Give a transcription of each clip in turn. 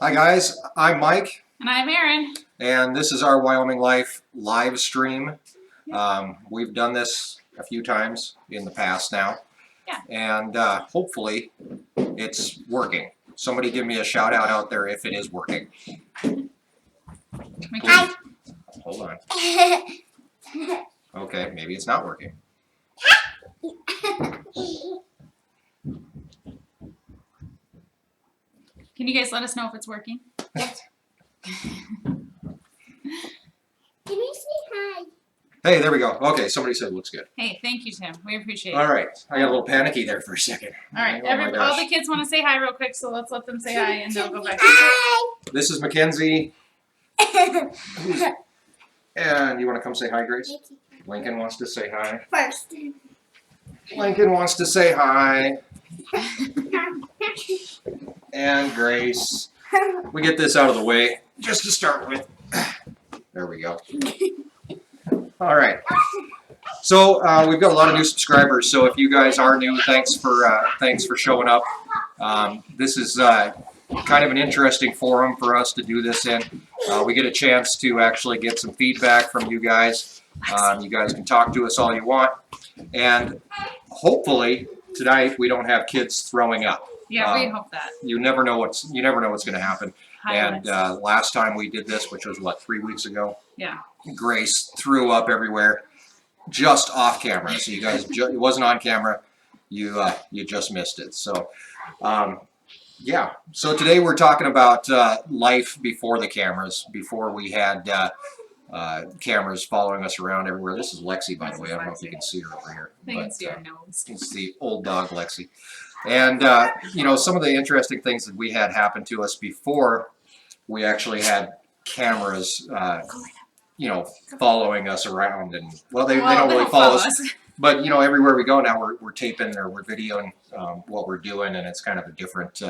Hi guys, I'm Mike. And I'm Erin. And this is our Wyoming Life live stream. We've done this a few times in the past now. Yeah. And hopefully it's working. Somebody give me a shout out there if it is working. Hi. Hold on. Okay, maybe it's not working. Can you guys let us know if it's working? Yes. Can you say hi? Hey, there we go. Okay, somebody said it looks good. Hey, thank you, Tim. We appreciate it. All right, I got a little panicky there for a second. All right, Oh my all gosh. the kids want to say hi real quick, so let's let them say hi and they'll go back. Hi. This is Mackenzie. And you want to come say hi, Grace? Lincoln wants to say hi. First. Lincoln wants to say hi. And Grace. We get this out of the way just to start with. There we go. All right. So we've got a lot of new subscribers. So if you guys are new, thanks for showing up. This is kind of an interesting forum for us to do this in. We get a chance to actually get some feedback from you guys. You guys can talk to us all you want, and hopefully tonight we don't have kids throwing up. Yeah, we hope that. You never know what's going to happen. Highlights. And last time we did this, which was what, 3 weeks ago, Yeah. Grace threw up everywhere, just off camera. So you guys, it wasn't on camera. You just missed it. So. Yeah, so today we're talking about life before the cameras, before we had cameras following us around everywhere. This is Lexi, by the way. I don't know if you can see her over here. They can see her nose. It's the old dog, Lexi. And, you know, some of the interesting things that we had happen to us before we actually had cameras, you know, following us around. And, well, they don't really follow us. But, you know, everywhere we go now, we're taping or we're videoing what we're doing, and it's kind of a different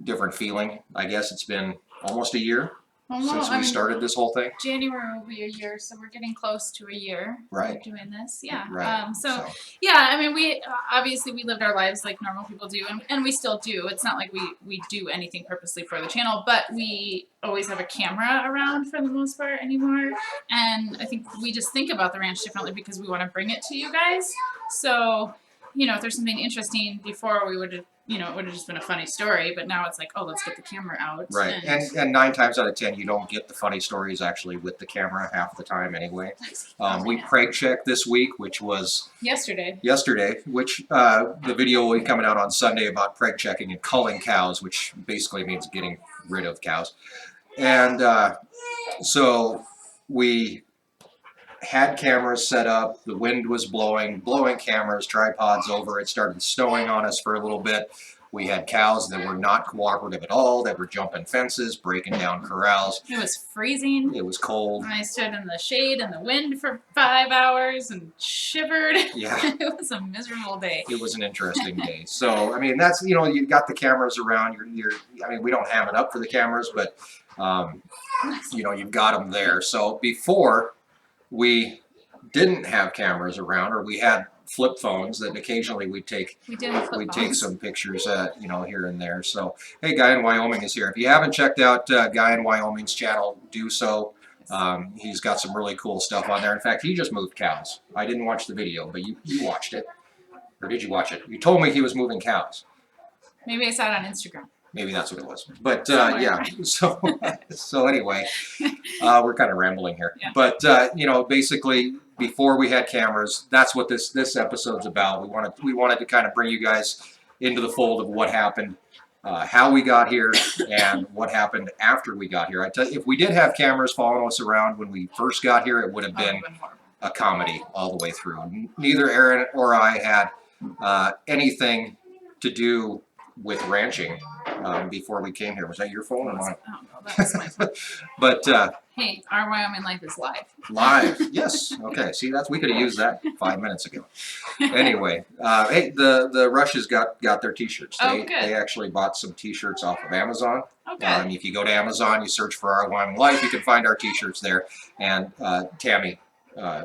different feeling. I guess it's been almost a year since we started this whole thing. January will be a year, so we're getting close to a year of doing this. Yeah. Right. So, yeah, I mean, we obviously we lived our lives like normal people do, and we still do. It's not like we do anything purposely for the channel, but we always have a camera around for the most part anymore. And I think we just think about the ranch differently because we want to bring it to you guys. So, you know, if there's something interesting before, we would have, you know, it would have just been a funny story, but now it's like, oh, let's get the camera out. Right, and 9 times out of 10, you don't get the funny stories actually with the camera half the time anyway. We prank checked this week, which was yesterday, which the video will be coming out on Sunday about prank checking and culling cows, which basically means getting rid of cows. And so we had cameras set up, the wind was blowing cameras, tripods over, it started snowing on us for a little bit. We had cows that were not cooperative at all, that were jumping fences, breaking down corrals. It was freezing. It was cold. And I stood in the shade and the wind for 5 hours and shivered. Yeah. It was a miserable day. It was an interesting day. So, I mean, that's, you know, you got the cameras around, I mean, we don't have it up for the cameras, but, you know, you've got them there. So before we didn't have cameras around, or we had flip phones that occasionally we'd take some pictures, you know, here and there. So, hey, Guy in Wyoming is here. If you haven't checked out Guy in Wyoming's channel, do so. He's got some really cool stuff on there. In fact, he just moved cows. I didn't watch the video, but you watched it. Or did you watch it? You told me he was moving cows. Maybe I saw it on Instagram. Maybe that's what it was. But yeah, so anyway, we're kind of rambling here. Yeah. But you know, basically, before we had cameras, that's what this episode's about. We wanted to kind of bring you guys into the fold of what happened, how we got here, and what happened after we got here. I tell you, if we did have cameras following us around when we first got here, it would have been a comedy all the way through. Neither Erin or I had anything to do with ranching before we came here. Was that your phone or mine? Oh, no, that was my phone. But hey, our Wyoming Life is live. Live, yes. Okay, see, we could have used that 5 minutes ago. Anyway, hey, the Rushes got their T-shirts. They actually bought some T-shirts off of Amazon. Okay. If you go to Amazon, you search for our Wyoming Life, you can find our T-shirts there. And Tammy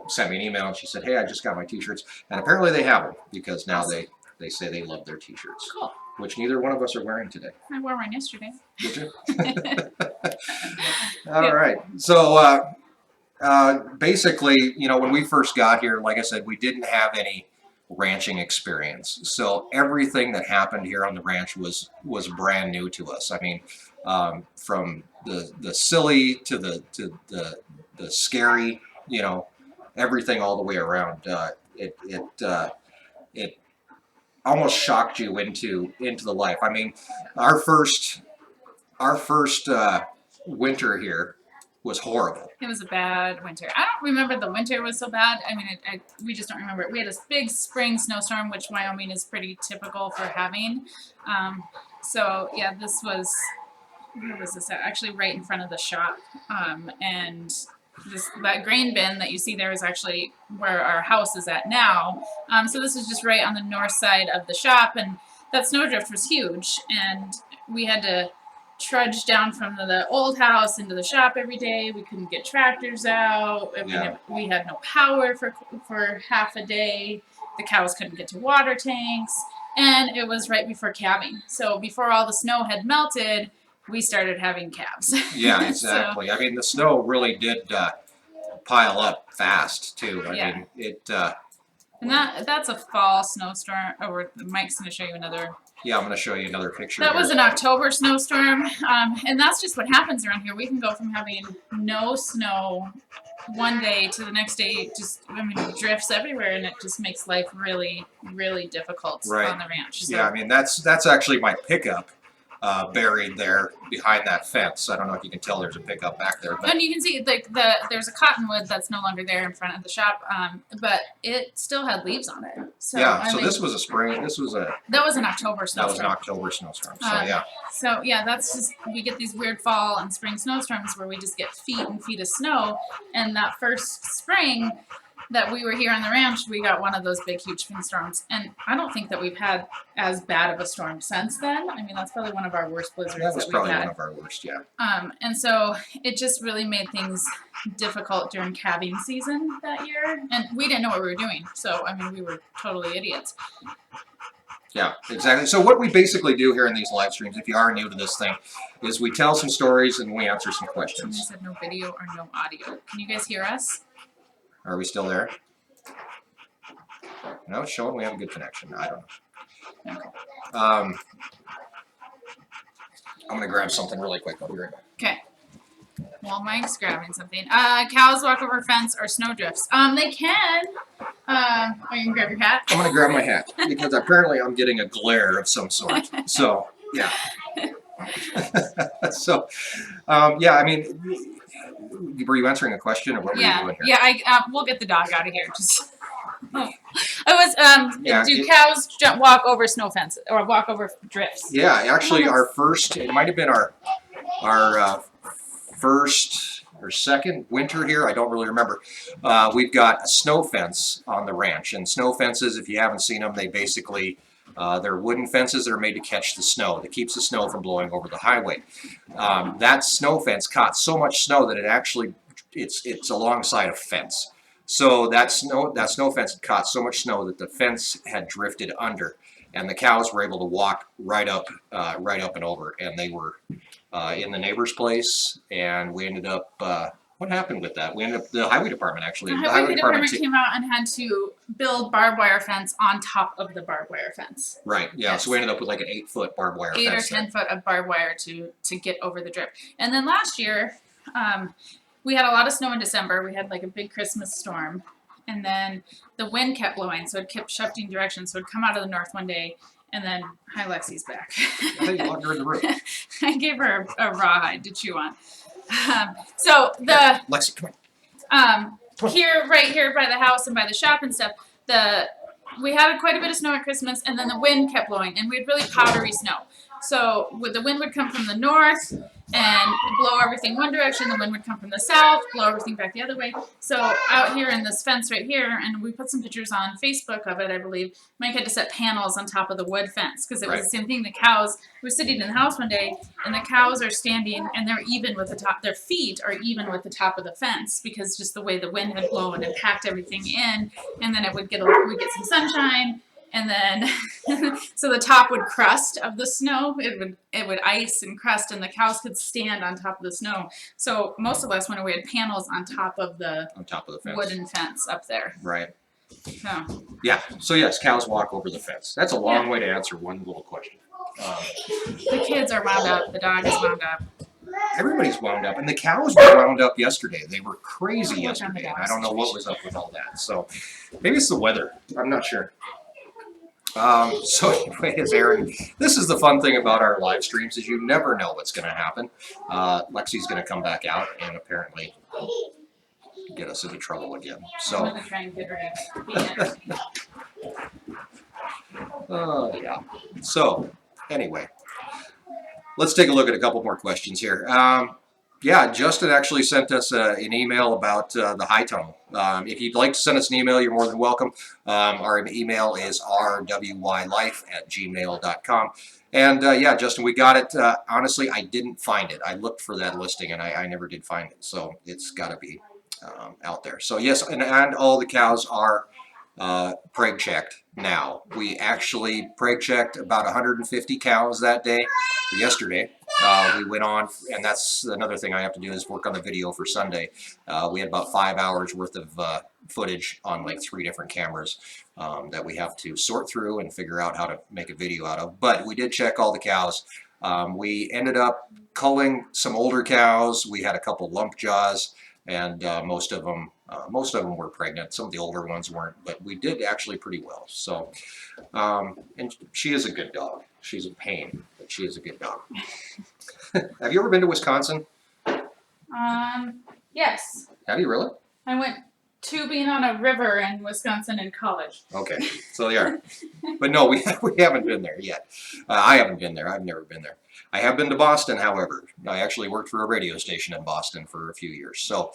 sent me an email and she said, hey, I just got my T-shirts. And apparently they have them because now they say they love their T-shirts. Cool. which neither one of us are wearing today. I wore mine yesterday. Did you? All right. So basically, when we first got here, like I said, we didn't have any ranching experience. So everything that happened here on the ranch was brand new to us. I mean, from the silly to the scary, everything all the way around. It almost shocked you into the life. I mean, our first winter here was horrible. It was a bad winter. I don't remember the winter was so bad. I mean, we just don't remember it. We had a big spring snowstorm, which Wyoming is pretty typical for having. So yeah, this was, where was this at? Actually right in front of the shop. And that grain bin that you see there is actually where our house is at now. So this is just right on the north side of the shop, and that snowdrift was huge, and we had to trudge down from the old house into the shop every day. We couldn't get tractors out. We had no power for half a day. The cows couldn't get to water tanks, and it was right before calving. So before all the snow had melted, we started having calves. Yeah, exactly. So, I mean, the snow really did pile up fast too. I mean, it. And that's a fall snowstorm. Oh, Mike's going to show you another. Yeah, I'm going to show you another picture. That was an October snowstorm, and that's just what happens around here. We can go from having no snow one day to the next day, it drifts everywhere, and it just makes life really, really difficult on the ranch. So. Yeah, I mean, that's actually my pickup buried there behind that fence. I don't know if you can tell there's a pickup back there. But. And you can see there's a cottonwood that's no longer there in front of the shop, but it still had leaves on it. So, yeah, so this was a spring. That was an October snowstorm. That was an October snowstorm. So yeah. So yeah, that's just, we get these weird fall and spring snowstorms where we just get feet and feet of snow. And that first spring that we were here on the ranch, we got one of those big, huge windstorms. And I don't think that we've had as bad of a storm since then. I mean, that's probably one of our worst blizzards that was we've probably had. One of our worst, yeah. And so it just really made things difficult during calving season that year. And we didn't know what we were doing. So, I mean, we were totally idiots. Yeah, exactly. So what we basically do here in these live streams, if you are new to this thing, is we tell some stories and we answer some questions. Somebody said no video or no audio. Can you guys hear us? Are we still there? No, it's showing we have a good connection. I don't know. Okay. I'm going to grab something really quick. I'll be right back. Okay. While Mike's grabbing something. Cows walk over fence or snowdrifts. They can. You can grab your hat. I'm going to grab my hat because apparently I'm getting a glare of some sort. So, yeah. So, yeah, I mean, were you answering a question or what were you doing here? Yeah, we'll get the dog out of here. Just. Oh. Do cows walk over snow fences or walk over drifts? Yeah, actually, it might have been our first or second winter here. I don't really remember. We've got a snow fence on the ranch, and snow fences, if you haven't seen them, they basically they're wooden fences that are made to catch the snow. That keeps the snow from blowing over the highway. That snow fence caught so much snow that it actually it's alongside a fence. So that snow fence had caught so much snow that the fence had drifted under, and the cows were able to walk right up and over, and they were in the neighbor's place, and we ended up. What happened with that? We ended up the highway department actually. The highway department came out and had to build barbed wire fence on top of the barbed wire fence. Right. Yeah. Yes. So we ended up with like an 8-foot barbed wire fence. 8 or 10 foot of barbed wire to get over the drift. And then last year. We had a lot of snow in December. We had like a big Christmas storm, and then the wind kept blowing, so it kept shifting directions. So it'd come out of the north one day, and then hi, Lexi's back. I think you locked her in the room. I gave her a rawhide to chew on. Lexi, come on. Right here by the house and by the shop and stuff, we had quite a bit of snow at Christmas, and then the wind kept blowing, and we had really powdery snow. So the wind would come from the north and blow everything one direction. The wind would come from the south, blow everything back the other way. So out here in this fence right here, and we put some pictures on Facebook of it, I believe, Mike had to set panels on top of the wood fence because it was the same thing. The cows, we were sitting in the house one day, and the cows are standing, and they're even with the top, their feet are even with the top of the fence because just the way the wind had blown and packed everything in, and then we'd get some sunshine, and then so the top would crust of the snow. It would ice and crust, and the cows could stand on top of the snow. So most of us, when we had panels on top of the fence. wooden fence up there. Right. So. Yeah. So yes, cows walk over the fence. That's a long way to answer one little question. The kids are wound up. The dog is wound up. Everybody's wound up, and the cows were wound up yesterday. They were crazy yesterday, and I don't know what was up with all that. So maybe it's the weather. I'm not sure. So anyway, as Erin, this is the fun thing about our live streams is you never know what's going to happen. Lexi's going to come back out and apparently get us into trouble again. So. I'm going to try and get her to Yeah. So anyway. Let's take a look at a couple more questions here. Yeah, Justin actually sent us an email about the high tunnel. If you'd like to send us an email, you're more than welcome. Our email is rwylife@gmail.com. And yeah, Justin, we got it. Honestly, I didn't find it. I looked for that listing and I never did find it. So it's got to be out there. So yes, and all the cows are preg checked now. We actually preg checked about 150 cows that day, or yesterday. We went on, and that's another thing I have to do is work on the video for Sunday. We had about 5 hours worth of footage on like 3 different cameras that we have to sort through and figure out how to make a video out of. But we did check all the cows. We ended up culling some older cows. We had a couple lump jaws, and most of them were pregnant. Some of the older ones weren't, but we did actually pretty well. So, and she is a good dog. She's a pain, but she is a good dog. Have you ever been to Wisconsin? Yes. Have you really? I went tubing on a river in Wisconsin in college. Okay, so they are. But no, we haven't been there yet. I haven't been there. I've never been there. I have been to Boston, however. I actually worked for a radio station in Boston for a few years. So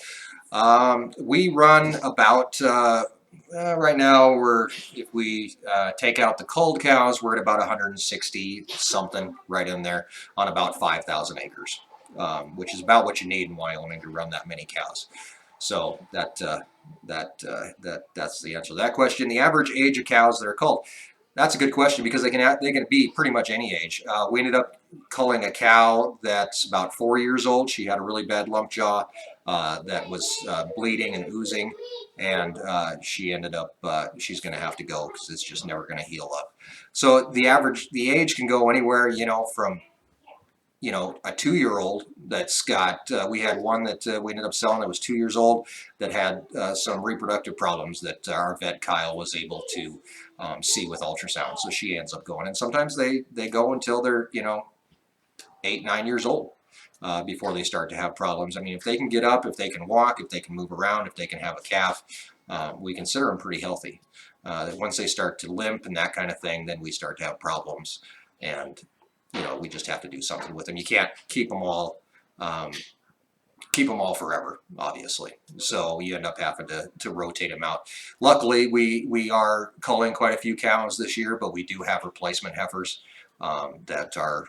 we run about, right now, if we take out the culled cows, we're at about 160 something right in there on about 5,000 acres, which is about what you need in Wyoming to run that many cows. So that's the answer to that question. The average age of cows that are culled. That's a good question because they can be pretty much any age. We ended up culling a cow that's about 4 years old. She had a really bad lump jaw that was bleeding and oozing, and she ended up she's going to have to go because it's just never going to heal up. So the age can go anywhere, from a 2-year-old that's got, we had one that we ended up selling that was 2 years old that had some reproductive problems that our vet Kyle was able to see with ultrasound. So she ends up going, and sometimes they go until they're 8, 9 years old before they start to have problems. I mean, if they can get up, if they can walk, if they can move around, if they can have a calf, we consider them pretty healthy. Once they start to limp and that kind of thing, then we start to have problems, and we just have to do something with them. You can't keep them all forever, obviously. So you end up having to rotate them out. Luckily, we are culling quite a few cows this year, but we do have replacement heifers that are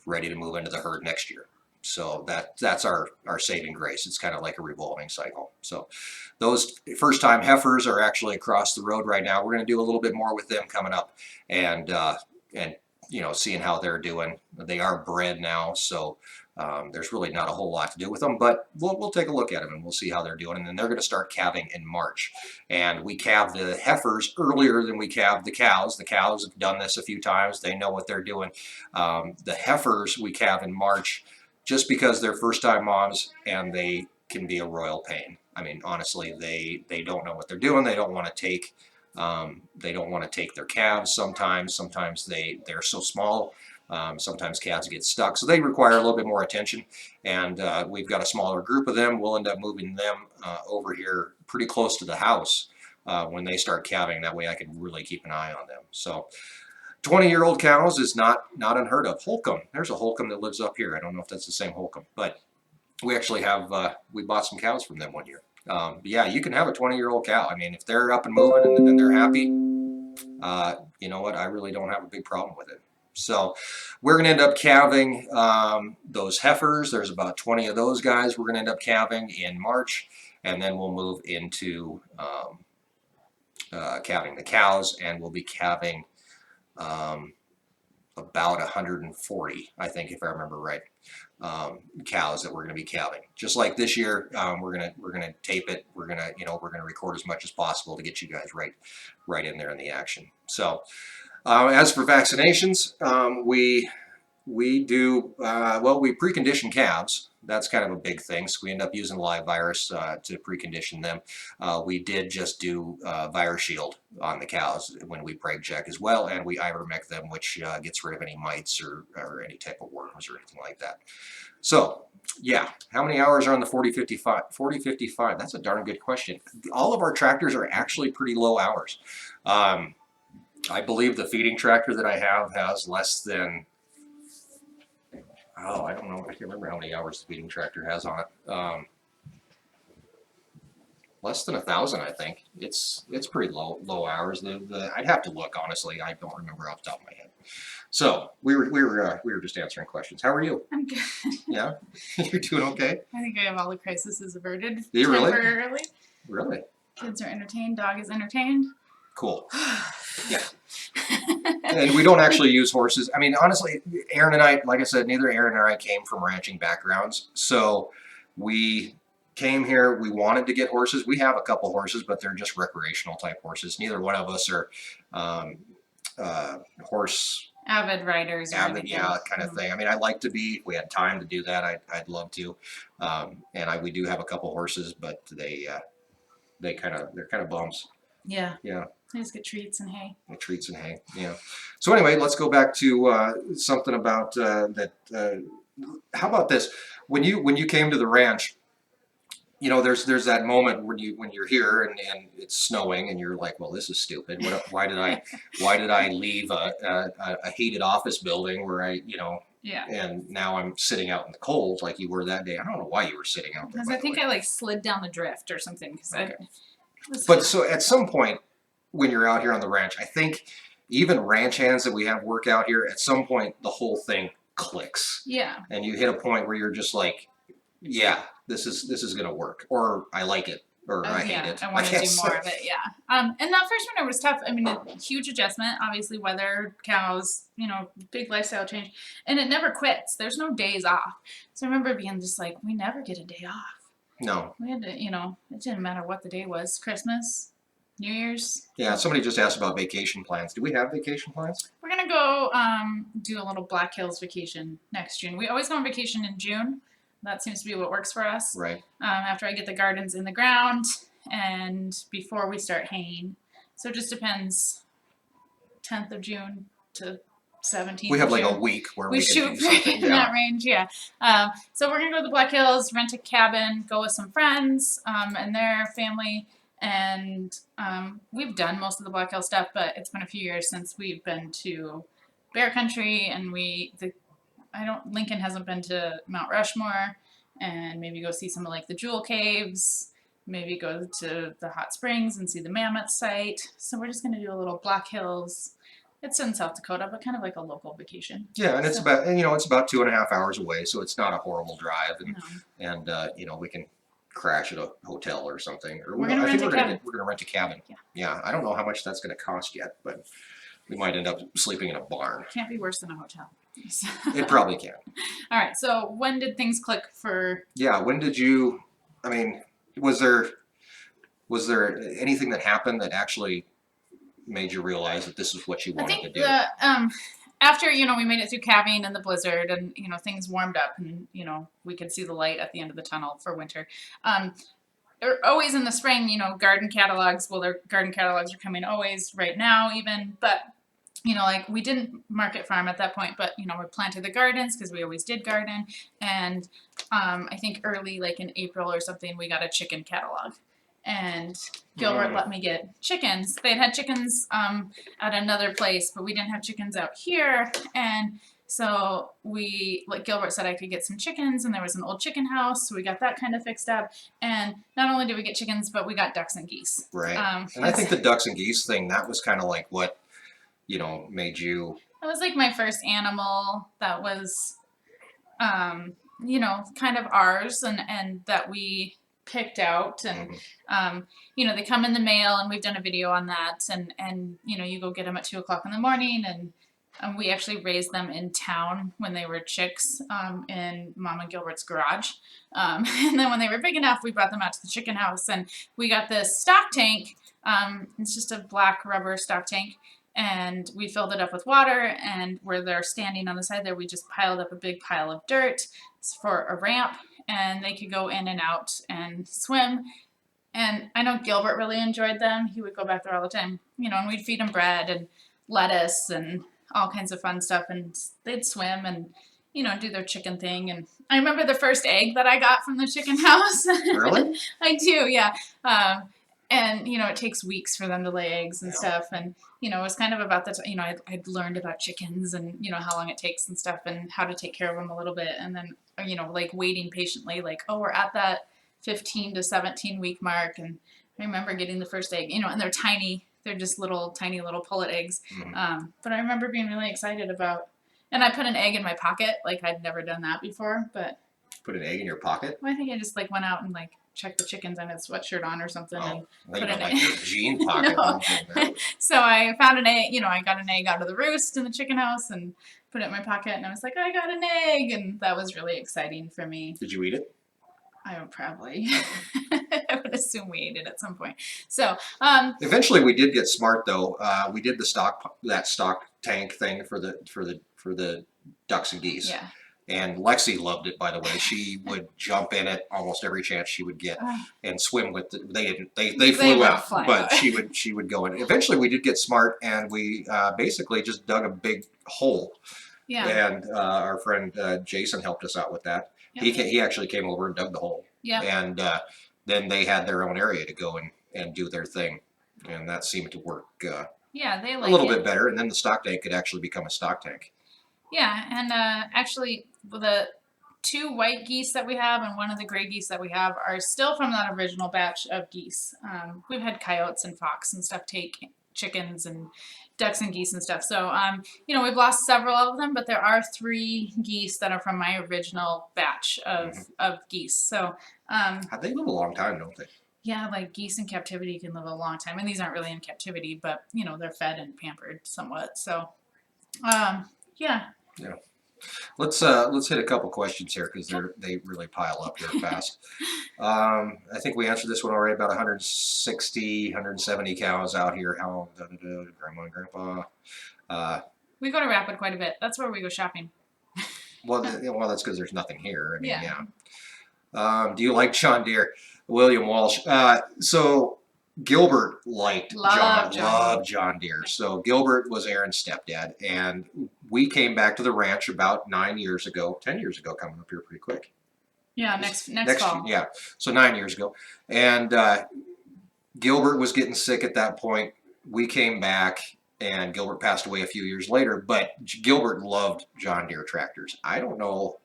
ready to move into the herd next year. So that's our saving grace. It's kind of like a revolving cycle. So those first-time heifers are actually across the road right now. We're going to do a little bit more with them coming up, and seeing how they're doing. They are bred now, so there's really not a whole lot to do with them, but we'll take a look at them and we'll see how they're doing. And then they're going to start calving in March. And we calve the heifers earlier than we calve the cows. The cows have done this a few times. They know what they're doing. The heifers we calve in March just because they're first-time moms and they can be a royal pain. I mean, honestly, they don't know what they're doing. They don't want to take their calves sometimes. Sometimes they're so small. Sometimes calves get stuck. So they require a little bit more attention. And we've got a smaller group of them. We'll end up moving them over here pretty close to the house when they start calving. That way I can really keep an eye on them. So 20-year-old cows is not unheard of. Holcomb. There's a Holcomb that lives up here. I don't know if that's the same Holcomb. But we actually have, we bought some cows from them one year. Yeah, you can have a 20-year-old cow. I mean, if they're up and moving and they're happy, you know what? I really don't have a big problem with it. So we're going to end up calving those heifers. There's about 20 of those guys we're going to end up calving in March, and then we'll move into calving the cows, and we'll be calving about 140, I think, if I remember right, cows that we're going to be calving. Just like this year, we're gonna tape it. We're gonna record as much as possible to get you guys right in there in the action. So, as for vaccinations, we do well. We precondition calves. That's kind of a big thing. So we end up using live virus to precondition them. We did just do virus shield on the cows when we preg check as well, and we ivermectin them, which gets rid of any mites or any type of worms or anything like that. So yeah, how many hours are on the 4055? 4055. That's a darn good question. All of our tractors are actually pretty low hours. I believe the feeding tractor that I have has less than, oh, I don't know. I can't remember how many hours the feeding tractor has on it. Less than 1,000, I think. It's pretty low hours. I'd have to look, honestly. I don't remember off the top of my head. So we were just answering questions. How are you? I'm good. Yeah, you're doing okay. I think I have all the crises averted Do you really? temporarily. Really? Kids are entertained. Dog is entertained. Cool. Yeah. And we don't actually use horses. I mean, honestly, Erin and I, like I said, neither Erin nor I came from ranching backgrounds. So we came here, we wanted to get horses. We have a couple horses, but they're just recreational type horses. Neither one of us are horse Avid riders. avid, yeah, kind of thing. I mean, I'd like to be, if we had time to do that, I'd love to. And we do have a couple horses, but they're kind of bums. Yeah. Yeah. They just get treats and hay. Treats and hay, yeah. So anyway, let's go back to something about that. How about this? When you came to the ranch, you know, there's that moment when you're here and it's snowing and you're like, well, this is stupid. Why did I leave a heated office building where Yeah. and now I'm sitting out in the cold like you were that day. I don't know why you were sitting out there. Because I think I slid down the drift or something. Okay. But so at some point when you're out here on the ranch, I think even ranch hands that we have work out here, at some point the whole thing clicks. Yeah. And you hit a point where you're just like, yeah, this is gonna work, or I like it, or I hate it. I want to do more of it. Yeah. And that first winter was tough. I mean, a huge adjustment. Obviously, weather, cows, big lifestyle change, and it never quits. There's no days off. So I remember being just like, we never get a day off. No. We had to, it didn't matter what the day was. Christmas, New Year's. Yeah. Somebody just asked about vacation plans. Do we have vacation plans? We're gonna go do a little Black Hills vacation next June. We always go on vacation in June. That seems to be what works for us. Right. After I get the gardens in the ground and before we start haying. So it just depends. 10th of June to 17th. We have of like June. a week where We we can shoot do something. in Yeah. that range, yeah. So we're gonna go to the Black Hills, rent a cabin, go with some friends and their family, and we've done most of the Black Hills stuff, but it's been a few years since we've been to Bear Country, and Lincoln hasn't been to Mount Rushmore, and maybe go see some of the Jewel Caves, maybe go to the hot springs and see the Mammoth site. So we're just gonna do a little Black Hills. It's in South Dakota, but kind of like a local vacation. Yeah, and it's about 2.5 hours away, so it's not a horrible drive, and No. we can crash at a hotel or something. Or We're gonna rent a cabin. We're gonna rent a cabin. Yeah. Yeah, I don't know how much that's gonna cost yet, but we might end up sleeping in a barn. Can't be worse than a hotel. It probably can. All right. So when did things click for? Yeah. When did you? I mean, was there anything that happened that actually made you realize that this is what you I wanted think to do? after we made it through calving and the blizzard, and things warmed up, and we could see the light at the end of the tunnel for winter. Always in the spring, garden catalogs. Well, their garden catalogs are coming always right now, even, but. We didn't market farm at that point, but, we planted the gardens because we always did garden. And I think early, in April or something, we got a chicken catalog. And Gilbert let me get chickens. They had chickens at another place, but we didn't have chickens out here. And so Gilbert said I could get some chickens, and there was an old chicken house. So we got that kind of fixed up. And not only did we get chickens, but we got ducks and geese. Right. And I think the ducks and geese thing, that was kind of like what, made you. It was my first animal that was, kind of ours, and that we picked out, and you know, they come in the mail, and we've done a video on that, and you know, you go get them at 2:00 in the morning, and we actually raised them in town when they were chicks, in Mama Gilbert's garage, and then when they were big enough, we brought them out to the chicken house, and we got this stock tank. It's just a black rubber stock tank, and we filled it up with water, and where they're standing on the side there, we just piled up a big pile of dirt for a ramp, and they could go in and out and swim. And I know Gilbert really enjoyed them. He would go back there all the time, you know, and we'd feed him bread and lettuce and all kinds of fun stuff, and they'd swim and, you know, do their chicken thing. And I remember the first egg that I got from the chicken house. Really? I do, yeah. And, you know, it takes weeks for them to lay eggs and stuff. And, you know, it was kind of about you know, I'd learned about chickens and, you know, how long it takes and stuff and how to take care of them a little bit. And then, you know, like waiting patiently, like, oh, we're at that 15 to 17 week mark. And I remember getting the first egg, you know, and they're tiny. They're just tiny little pullet eggs. But I remember being really excited about, and I put an egg in my pocket. Like, I'd never done that before, but. Put an egg in your pocket? Well, I think I just like went out and like checked the chickens and a sweatshirt on or something. Oh, and I think put an like egg. your jean pocket. No. So I found an egg, you know, I got an egg out of the roost in the chicken house and put it in my pocket, and I was like, I got an egg, and that was really exciting for me. Did you eat it? I would probably. I would assume we ate it at some point. So eventually we did get smart though. We did that stock tank thing for the ducks and geese. yeah. And Lexi loved it, by the way. She would jump in it almost every chance she would get and swim with it. They flew out, but she would go in. Eventually we did get smart, and we basically just dug a big hole. Yeah. And our friend Jason helped us out with that. Yep. He actually came over and dug the hole. Yeah. And then they had their own area to go and do their thing. And that seemed to work Yeah, they like a little it. bit better. And then the stock tank could actually become a stock tank. Yeah, and actually the 2 white geese that we have and one of the gray geese that we have are still from that original batch of geese. We've had coyotes and fox and stuff take chickens and ducks and geese and stuff. So, you know, we've lost several of them, but there are 3 geese that are from my original batch of geese. So, They live a long time, don't they? yeah, like geese in captivity can live a long time. And these aren't really in captivity, but, you know, they're fed and pampered somewhat. So, yeah. Yeah. Let's hit a couple questions here because they really pile up here fast. I think we answered this one already. About 160, 170 cows out here. How grandma and grandpa? We go to Rapid quite a bit. That's where we go shopping. Well, that's because there's nothing here. I mean, Yeah. Do you like John Deere? William Walsh. So Gilbert loved John Deere. So Gilbert was Erin's stepdad, and we came back to the ranch about 10 years ago, coming up here pretty quick. Yeah, next fall. Yeah, so 9 years ago. And Gilbert was getting sick at that point. We came back, and Gilbert passed away a few years later, but Gilbert loved John Deere tractors. I don't know.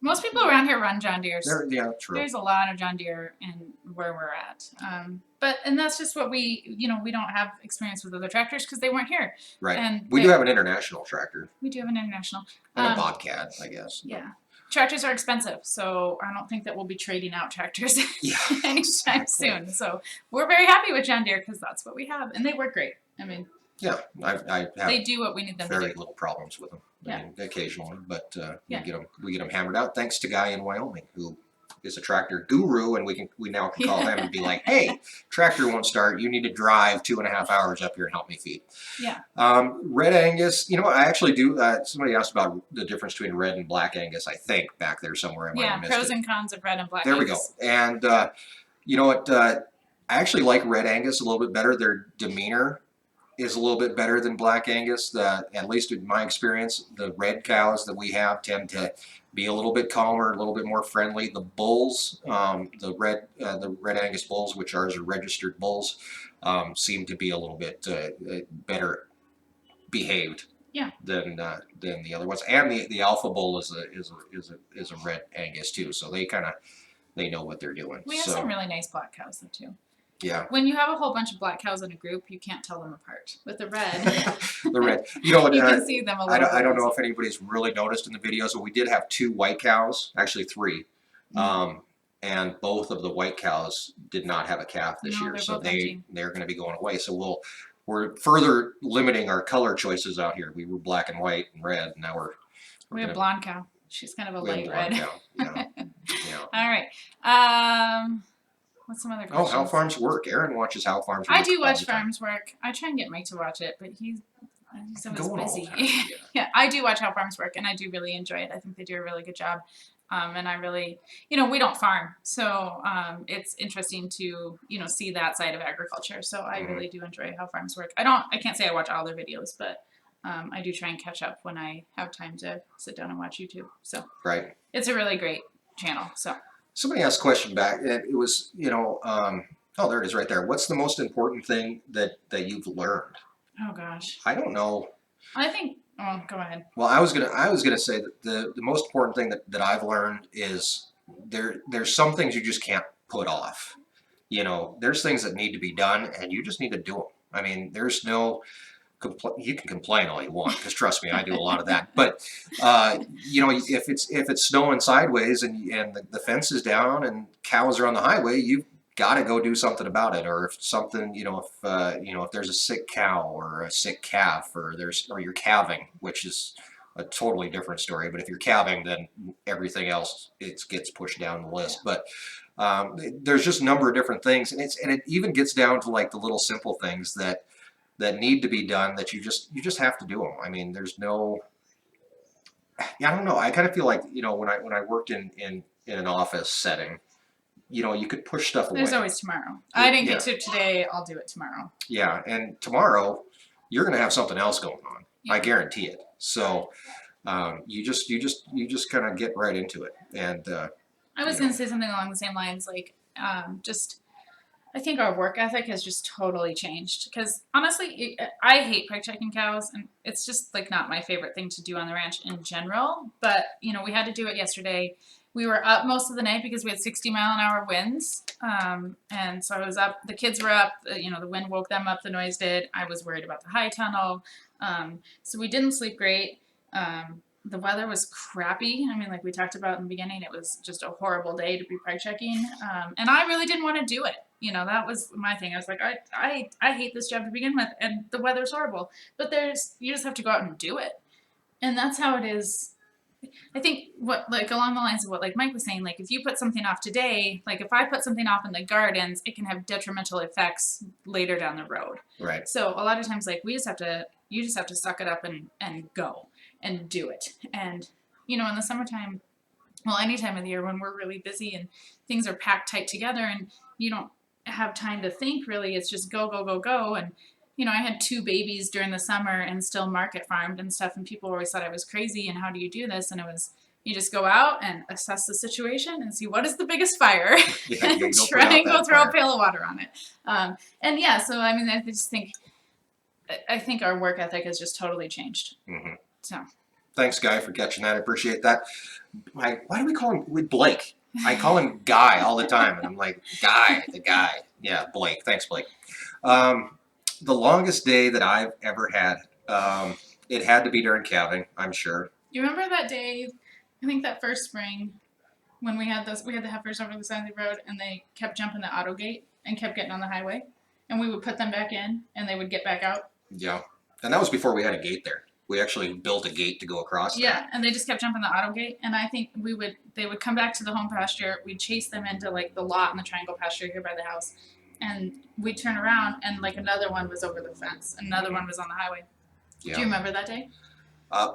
Most people around here run John Deeres. Yeah, true. There's a lot of John Deere in where we're at. And that's just what we don't have experience with other tractors because they weren't here. Right. And we do have an international tractor. We do have an international. And a Bobcat, I guess. Yeah. Tractors are expensive, so I don't think that we'll be trading out tractors anytime exactly. soon. So we're very happy with John Deere because that's what we have, and they work great. I mean, yeah, I have they do what we need them to do. Very little problems with them. Yeah. I mean, occasionally, but Yeah. we get them hammered out thanks to a guy in Wyoming who is a tractor guru, and we now can call him and be like, hey, tractor won't start. You need to drive 2.5 hours up here and help me feed. Yeah. Red Angus, you know, I actually do. Somebody asked about the difference between Red and Black Angus. I think back there somewhere. I might have missed pros it. and cons of Red and Black. There we go. And you know what? I actually like Red Angus a little bit better. Their demeanor is a little bit better than Black Angus. At least in my experience, the red cows that we have tend to be a little bit calmer, a little bit more friendly. The bulls, the Red Angus bulls, which are registered bulls, seem to be a little bit better behaved. Yeah. Than the other ones. And the alpha bull is a Red Angus too. So they know what they're doing. We have some really nice black cows though too. Yeah. When you have a whole bunch of black cows in a group, you can't tell them apart. With the red, the red, you know, you can see them a little. I don't know if anybody's really noticed in the videos, but we did have 2 white cows, actually 3. and both of the white cows did not have a calf this No, year, they're so both empty. they're going to be going away. So we're further limiting our color choices out here. We were black and white and red, and now We have blonde cow. She's kind of a we have light blonde red. cow. Yeah, yeah. All right. What's some other Oh, questions? how farms work. Erin watches how farms work. I do all watch the time. farms work. I try and get Mike to watch it, but he's always Going all busy. the time. Yeah. Yeah, I do watch how farms work, and I do really enjoy it. I think they do a really good job. And I really, we don't farm, so it's interesting to, see that side of agriculture. So I really do enjoy how farms work. I can't say I watch all their videos, but I do try and catch up when I have time to sit down and watch YouTube. So Right. it's a really great channel. So Somebody asked a question back. It was, oh, there it is right there. What's the most important thing that you've learned? oh gosh, I don't know. I think. Oh, go ahead. Well, I was gonna say that the most important thing that I've learned is there's some things you just can't put off. There's things that need to be done, and you just need to do them. I mean, there's no you can complain all you want, because trust me, I do a lot of that. But if it's snowing sideways and the fence is down and cows are on the highway, you've got to go do something about it. Or if something, if there's a sick cow or a sick calf, or you're calving, which is a totally different story. But if you're calving, then everything else gets pushed down the list. But there's just a number of different things, and it even gets down to like the little simple things that need to be done, that you just have to do them. I mean, there's no, I don't know. I kind of feel like, when I worked in an office setting, you could push stuff away. There's always tomorrow. I didn't get to it today. I'll do it tomorrow. Yeah, and tomorrow you're going to have something else going on. Yeah. I guarantee it. So you just kind of get right into it. And I was going to say something along the same lines, like I think our work ethic has just totally changed, because honestly, I hate peg checking cows, and it's just like not my favorite thing to do on the ranch in general. But we had to do it yesterday. We were up most of the night because we had 60-mile-an-hour winds, and so I was up. The kids were up. The wind woke them up. The noise did. I was worried about the high tunnel, so we didn't sleep great. The weather was crappy. I mean, like we talked about in the beginning, it was just a horrible day to be peg checking, and I really didn't want to do it. That was my thing. I was like, I hate this job to begin with, and the weather's horrible. But you just have to go out and do it, and that's how it is. I think along the lines of what Mike was saying, if you put something off today, if I put something off in the gardens, it can have detrimental effects later down the road. right. So a lot of times, you just have to suck it up and go and do it. And in the summertime, well, any time of the year when we're really busy and things are packed tight together, and you don't have time to think really, it's just go, go, go, go. And I had 2 babies during the summer and still market farmed and stuff, and people always thought I was crazy, and how do you do this? And it was, you just go out and assess the situation and see what is the biggest fire, Yeah, and try and go throw a pail of water on it. And yeah, so I mean, I think our work ethic has just totally changed. Mm-hmm. So Thanks, Guy, for catching that. I appreciate that. Why do we call him Blake? I call him Guy all the time, and I'm like, the guy. Yeah, Blake. Thanks, Blake. The longest day that I've ever had, it had to be during calving, I'm sure. you remember that day? I think that first spring when we had the heifers over the side of the road, and they kept jumping the auto gate and kept getting on the highway, and we would put them back in, and they would get back out. Yeah, and that was before we had a gate there. We actually built a gate to go across. Yeah, and they just kept jumping the auto gate, and I think they would come back to the home pasture. We'd chase them into the lot in the triangle pasture here by the house, and we'd turn around, and another one was over the fence, another one was on the highway. Yeah. Do you remember that day?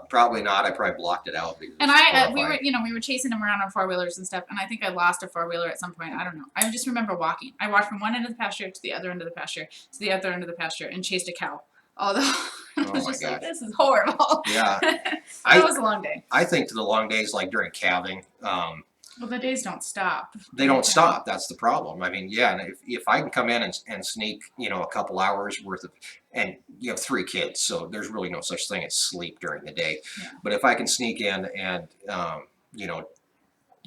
Probably not. I probably blocked it out. And we were chasing them around on 4-wheelers and stuff, and I think I lost a 4-wheeler at some point. I don't know. I just remember walking. I walked from one end of the pasture to the other end of the pasture to the other end of the pasture and chased a cow. Although I was just like, this is horrible. Yeah. That was a long day. I think to the long days, like during calving, well, the days don't stop. they don't stop. That's the problem. I mean, yeah, and if I can come in and sneak, a couple hours worth of, and you have 3 kids, so there's really no such thing as sleep during the day. Yeah. But if I can sneak in and,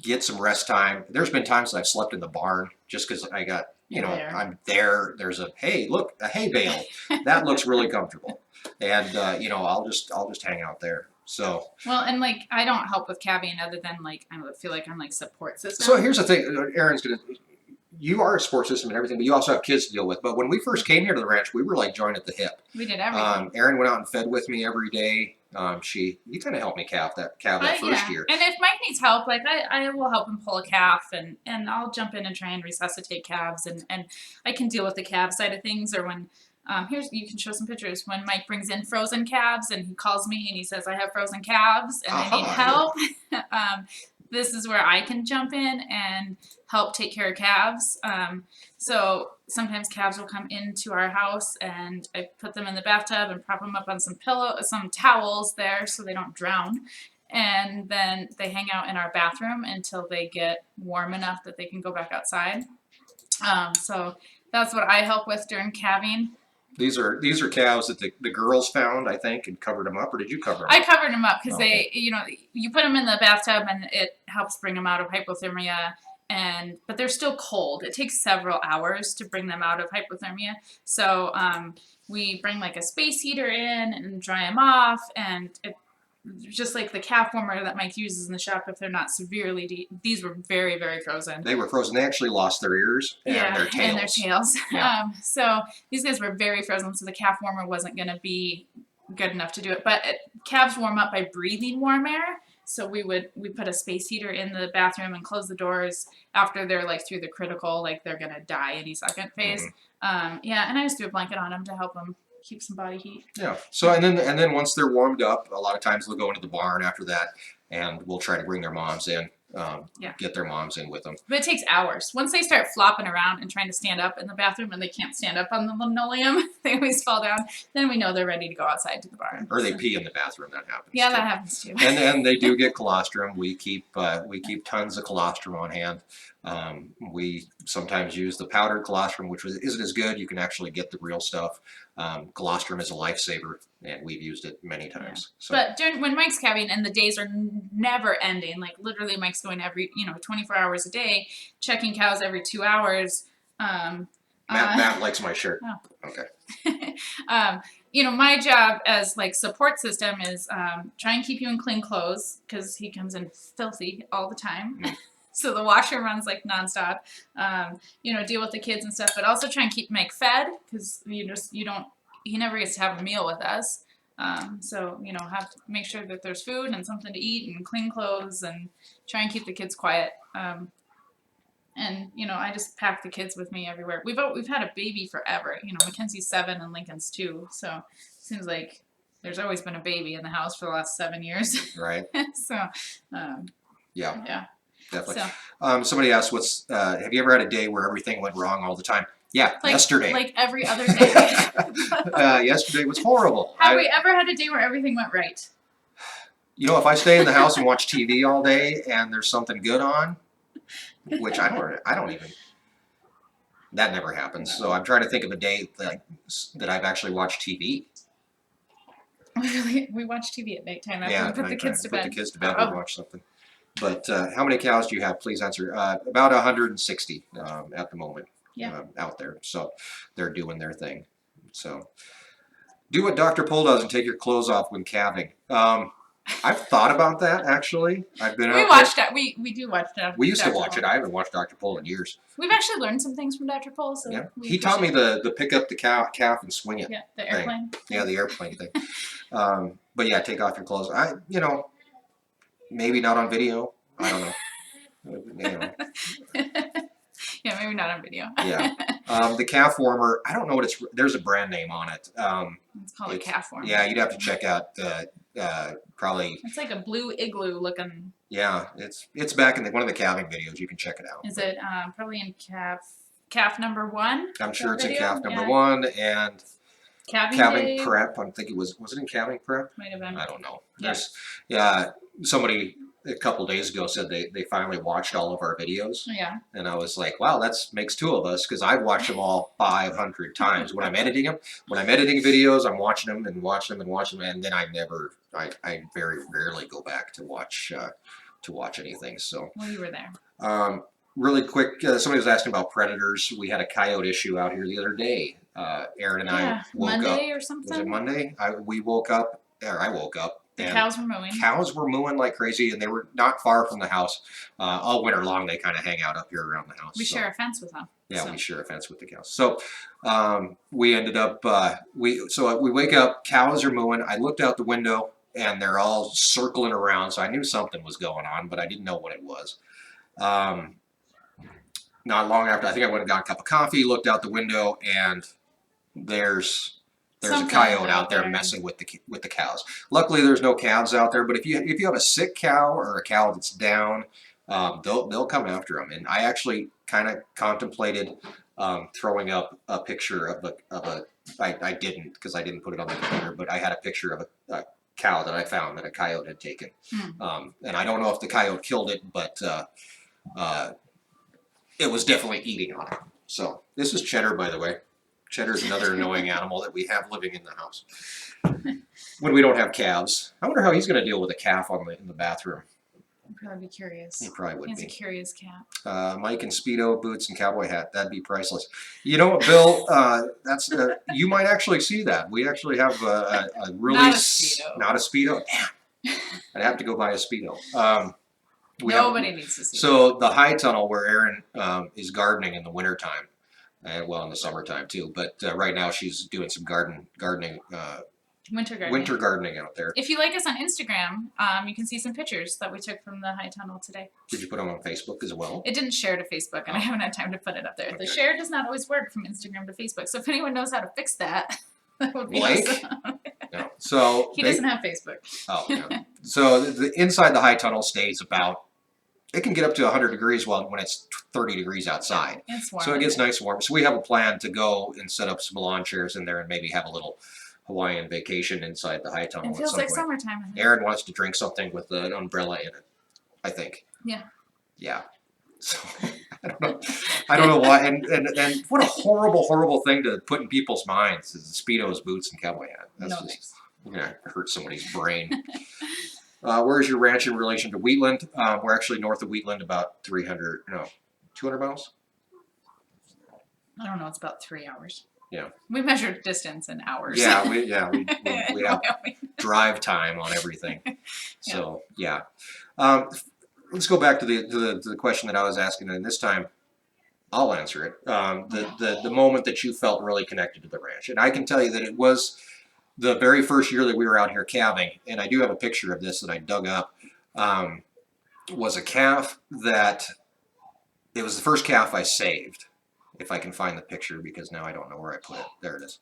get some rest time, there's been times that I've slept in the barn just because I got, I'm there. There's a hay bale. That looks really comfortable, and I'll just hang out there. So, Well, and like I don't help with calving other than like I feel like I'm like support system. so here's the thing, Erin's gonna. You are a support system and everything, but you also have kids to deal with. But when we first came here to the ranch, we were like joined at the hip. We did everything. Erin went out and fed with me every day. You kind of helped me calve that first year. And if Mike needs help, like I will help him pull a calf and I'll jump in and try and resuscitate calves and I can deal with the calf side of things or when you can show some pictures when Mike brings in frozen calves and he calls me and he says I have frozen calves and I need help. This is where I can jump in and help take care of calves. So sometimes calves will come into our house and I put them in the bathtub and prop them up on some towels there so they don't drown. And then they hang out in our bathroom until they get warm enough that they can go back outside. So that's what I help with during calving. These are calves that the girls found, I think, and covered them up, or did you cover them up? I covered them up because Okay. you put them in the bathtub and it helps bring them out of hypothermia. But they're still cold. It takes several hours to bring them out of hypothermia. So we bring like a space heater in and dry them off, and just like the calf warmer that Mike uses in the shop if they're not severely deep. These were very, very frozen. They were frozen. They actually lost their ears and their tails. And their tails. Yeah. So these guys were very frozen, so the calf warmer wasn't going to be good enough to do it. But calves warm up by breathing warm air. So we put a space heater in the bathroom and close the doors after they're like through the critical, like they're going to die any second phase. And I just threw a blanket on them to help them keep some body heat. Yeah. So and then once they're warmed up, a lot of times they'll go into the barn after that, and we'll try to bring their moms in. Get their moms in with them. But it takes hours. Once they start flopping around and trying to stand up in the bathroom and they can't stand up on the linoleum, they always fall down, then we know they're ready to go outside to the barn. Or they pee in the bathroom. That happens. Yeah, too. that happens too. And then they do get colostrum. We keep tons of colostrum on hand. We sometimes use the powdered colostrum, which isn't as good. You can actually get the real stuff. Colostrum is a lifesaver, and we've used it many times. So. But when Mike's calving and the days are never ending, like literally Mike's going every 24 hours a day, checking cows every 2 hours. Matt likes my shirt. Oh. Okay. My job as like support system is try and keep you in clean clothes because he comes in filthy all the time. So the washer runs like nonstop. Deal with the kids and stuff, but also try and keep Mike fed because he never gets to have a meal with us. So have to make sure that there's food and something to eat and clean clothes and try and keep the kids quiet. I just pack the kids with me everywhere. We've had a baby forever. Mackenzie's 7 and Lincoln's 2. So it seems like there's always been a baby in the house for the last 7 years. Right. So. Yeah. Definitely. So. Somebody asked, have you ever had a day where everything went wrong all the time? Yeah, yesterday. Like every other day. Yesterday was horrible. Have we ever had a day where everything went right? If I stay in the house and watch TV all day and there's something good on, which I don't even. That never happens. So I'm trying to think of a day that I've actually watched TV. We watch TV at nighttime after we put the kids to bed. Put the kids to bed and watch something. But how many cows do you have? Please answer. About 160 at the moment. Yeah. Out there. So they're doing their thing. So do what Dr. Pole does and take your clothes off when calving. I've thought about that actually. I've been We watched it. We do watch it. We used to watch it. I haven't watched Dr. Pole in years. We've actually learned some things from Dr. Pole. So yeah. He taught me the pick up the calf and swing it. Yeah, the airplane. Thing. Yeah, the airplane thing. But yeah, take off your clothes. Maybe not on video. I don't know. Yeah, maybe not on video. Yeah. The calf warmer, I don't know what there's a brand name on it. It's called a calf warmer. Yeah, you'd have to check out probably. It's like a blue igloo looking. Yeah, it's back in one of the calving videos. You can check it out. Is it probably in calf number 1? I'm sure it's in calf number 1 and calving prep. I'm thinking was it in calving prep? Might have been. I don't know. Yeah. Somebody a couple days ago said they finally watched all of our videos. Yeah. And I was like, wow, that makes 2 of us because I've watched them all 500 times. When I'm editing videos, I'm watching them and watching them and watching them, and then I very rarely go back to watch anything. So. Well, you were there. Really quick, somebody was asking about predators. We had a coyote issue out here the other day. Erin and I woke Monday up. Or something. Was it Monday? I woke up, The And cows were mooing. cows were mooing like crazy, and they were not far from the house. All winter long, they kind of hang out up here around the house. We so. share a fence with them. Yeah, so. we share a fence with the cows. So we ended up we wake up, cows are mooing. I looked out the window and they're all circling around, so I knew something was going on, but I didn't know what it was. Not long after, I think I went and got a cup of coffee, looked out the window, and there's Something a coyote out out there there. messing with the cows. Luckily, there's no calves out there, but if you have a sick cow or a cow that's down, they'll come after them. And I actually kind of contemplated throwing up a picture of a I didn't, because I didn't put it on the computer, but I had a picture of a cow that I found that a coyote had taken. And I don't know if the coyote killed it, but it was definitely eating on it. So this is Cheddar, by the way. Cheddar's another annoying animal that we have living in the house when we don't have calves. I wonder how he's going to deal with a calf in the bathroom. I'd probably be curious. He probably would He's be. a curious cat. Mike in Speedo, boots, and cowboy hat. That'd be priceless. You know what, Bill? That's you might actually see that. We actually have a really Not a Speedo. Not a Speedo. Damn. I'd have to go buy a Speedo. Nobody needs to see So the high tunnel where Erin is gardening in the wintertime, well, in the summertime too, but right now she's doing some gardening, winter gardening out there. If you like us on Instagram, you can see some pictures that we took from the high tunnel today. Did you put them on Facebook as well? It didn't share to Facebook, and I haven't had time to put it up there. Okay. The share does not always work from Instagram to Facebook, so if anyone knows how to fix that, that would be Blake? awesome. No. So He doesn't have Facebook. Oh, yeah. So the inside the high tunnel stays about. It can get up to 100 degrees when it's 30 degrees outside. It's warm. So it gets nice and warm. So we have a plan to go and set up some lawn chairs in there and maybe have a little Hawaiian vacation inside the high tunnel. It feels like summertime. Erin wants to drink something with an umbrella in it, I think. Yeah. Yeah. So I don't know why. And what a horrible thing to put in people's minds is Speedos, boots, and cowboy hat. That's No just gonna hurt somebody's brain. Where's your ranch in relation to Wheatland? We're actually north of Wheatland, about 200 miles. I don't know. It's about 3 hours. Yeah. We measured distance in hours. Yeah, we have Wyoming. drive time on everything. So yeah. Let's go back to the question that I was asking, and this time I'll answer it. The moment that you felt really connected to the ranch, and I can tell you that it was the very first year that we were out here calving, and I do have a picture of this that I dug up. Was a calf that it was the first calf I saved, if I can find the picture, because now I don't know where I put it. There it is.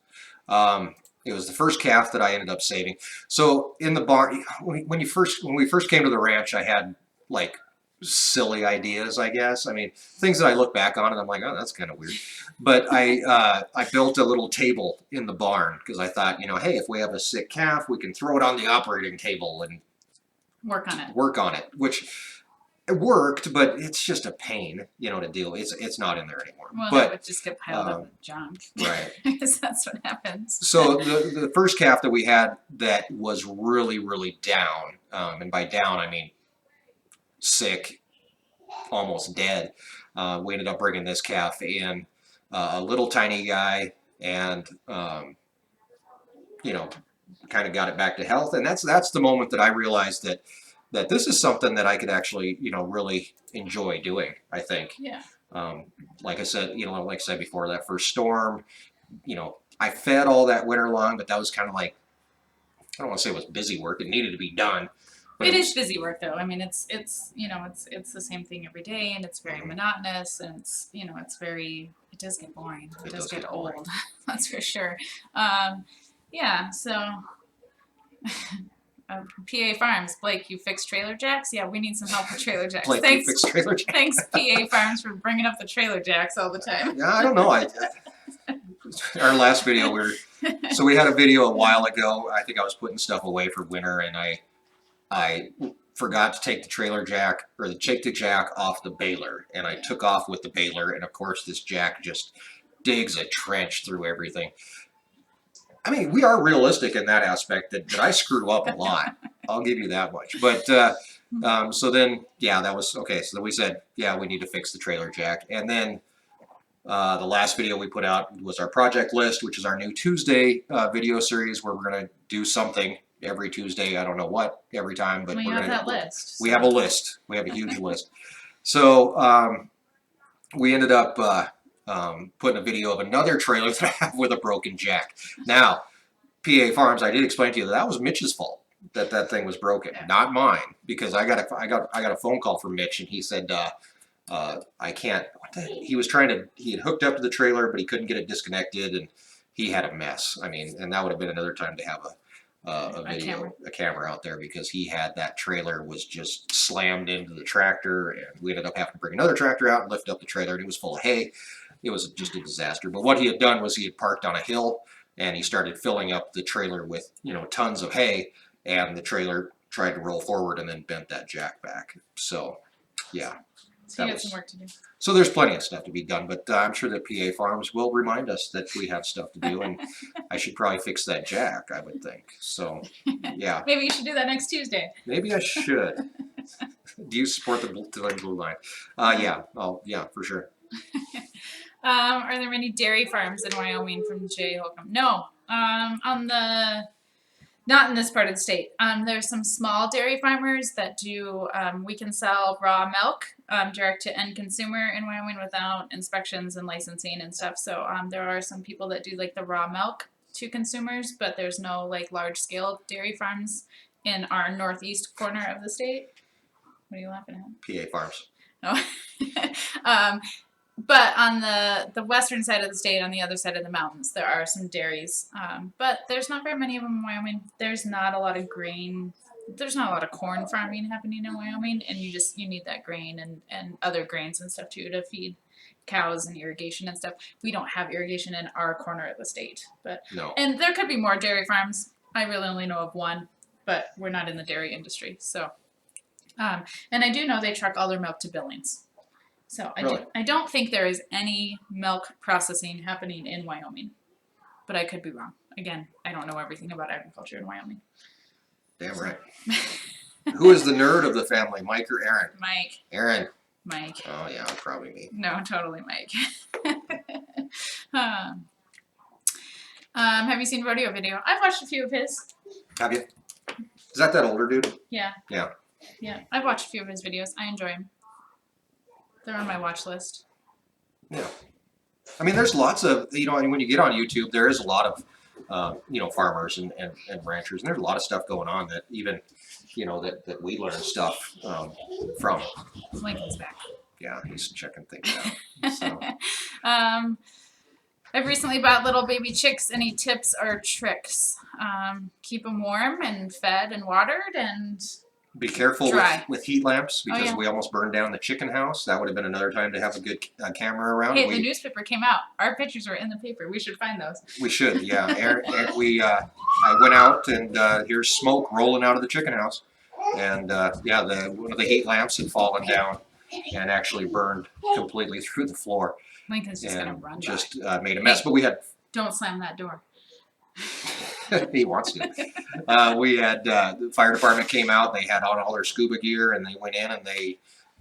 It was the first calf that I ended up saving. So in the barn, when we first came to the ranch, I had like silly ideas, I guess. I mean, things that I look back on and I'm like, oh, that's kind of weird. But I built a little table in the barn because I thought, hey, if we have a sick calf, we can throw it on the operating table and Work on it. Which it worked, but it's just a pain, to do. It's not in there anymore. Well, but that would just get piled up with junk. Right. Because that's what happens. So the first calf that we had that was really, really down, and by down I mean sick, almost dead. We ended up bringing this calf in, a little tiny guy, and kind of got it back to health. And that's the moment that I realized that this is something that I could actually really enjoy doing. I think. Yeah. Like I said, like I said before, that first storm, I fed all that winter long, but that was kind of like, I don't want to say it was busy work. It needed to be done. It is busy work, though. I mean, it's the same thing every day, and it's very monotonous, and it does get boring. It does get old. That's for sure. Yeah. So, PA Farms, Blake, you fix trailer jacks? Yeah, we need some help with trailer jacks. Blake, you fix trailer jacks. Thanks, PA Farms, for bringing up the trailer jacks all the time. Yeah, I don't know. Our last video, we had a video a while ago. I think I was putting stuff away for winter, and I forgot to take the trailer jack or take the jack off the baler, and I took off with the baler, and of course this jack just digs a trench through everything. I mean, we are realistic in that aspect that I screw up a lot. I'll give you that much. But so then, yeah, that was okay. So then we said, yeah, we need to fix the trailer jack. And then the last video we put out was our project list, which is our new Tuesday video series where we're going to do something every Tuesday. I don't know what every time, but We we're have gonna that list. we have a list. We have a huge list. So we ended up putting a video of another trailer that I have with a broken jack. Now, PA Farms, I did explain to you that was Mitch's fault that that thing was broken, not mine, because I got a phone call from Mitch, and he said I can't. He had hooked up to the trailer, but he couldn't get it disconnected, and he had a mess. I mean, and that would have been another time to have a camera out there, because he had that trailer was just slammed into the tractor, and we ended up having to bring another tractor out and lift up the trailer, and it was full of hay. It was just a disaster. But what he had done was he had parked on a hill, and he started filling up the trailer with tons of hay, and the trailer tried to roll forward and then bent that jack back. So yeah. So you got some work to do. So there's plenty of stuff to be done, but I'm sure that PA Farms will remind us that we have stuff to do, and I should probably fix that jack, I would think. So, yeah. Maybe you should do that next Tuesday. Maybe I should. Do you support the Blue Line? Yeah. Oh, yeah, for sure. Are there many dairy farms in Wyoming from Jay Holcomb? No. Not in this part of the state. There's some small dairy farmers that do, we can sell raw milk direct to end consumer in Wyoming without inspections and licensing and stuff. So there are some people that do like the raw milk to consumers, but there's no like large scale dairy farms in our northeast corner of the state. What are you laughing at? PA Farms. No. But on the western side of the state, on the other side of the mountains, there are some dairies. But there's not very many of them in Wyoming. There's not a lot of grain. There's not a lot of corn farming happening in Wyoming, and you need that grain and other grains and stuff too to feed cows and irrigation and stuff. We don't have irrigation in our corner of the state, but no. And there could be more dairy farms. I really only know of one, but we're not in the dairy industry. So, and I do know they truck all their milk to Billings. So I don't think there is any milk processing happening in Wyoming, but I could be wrong. Again, I don't know everything about agriculture in Wyoming. Damn right. Who is the nerd of the family, Mike or Erin? Mike. Erin. Mike. Oh yeah, probably me. No, totally Mike. Have you seen Rodeo Video? I've watched a few of his. Have you? Is that older dude? Yeah. Yeah. Yeah, I've watched a few of his videos. I enjoy him. They're on my watch list. Yeah. I mean, there's lots of, when you get on YouTube, there is a lot of, farmers and ranchers, and there's a lot of stuff going on that even, that we learn stuff from. Lincoln's back. Yeah, he's checking things out. So. I've recently bought little baby chicks. Any tips or tricks? Keep them warm and fed and watered and... Be careful with heat lamps, because we almost burned down the chicken house. That would have been another time to have a good camera around. Hey, the newspaper came out. Our pictures were in the paper. We should find those. We should, yeah. I went out, and here's smoke rolling out of the chicken house. And one of the heat lamps had fallen down and actually burned completely through the floor. Lincoln's just gonna run by. Made a mess. But we had... Don't slam that door. He wants to. We had the fire department came out. They had on all their scuba gear, and they went in and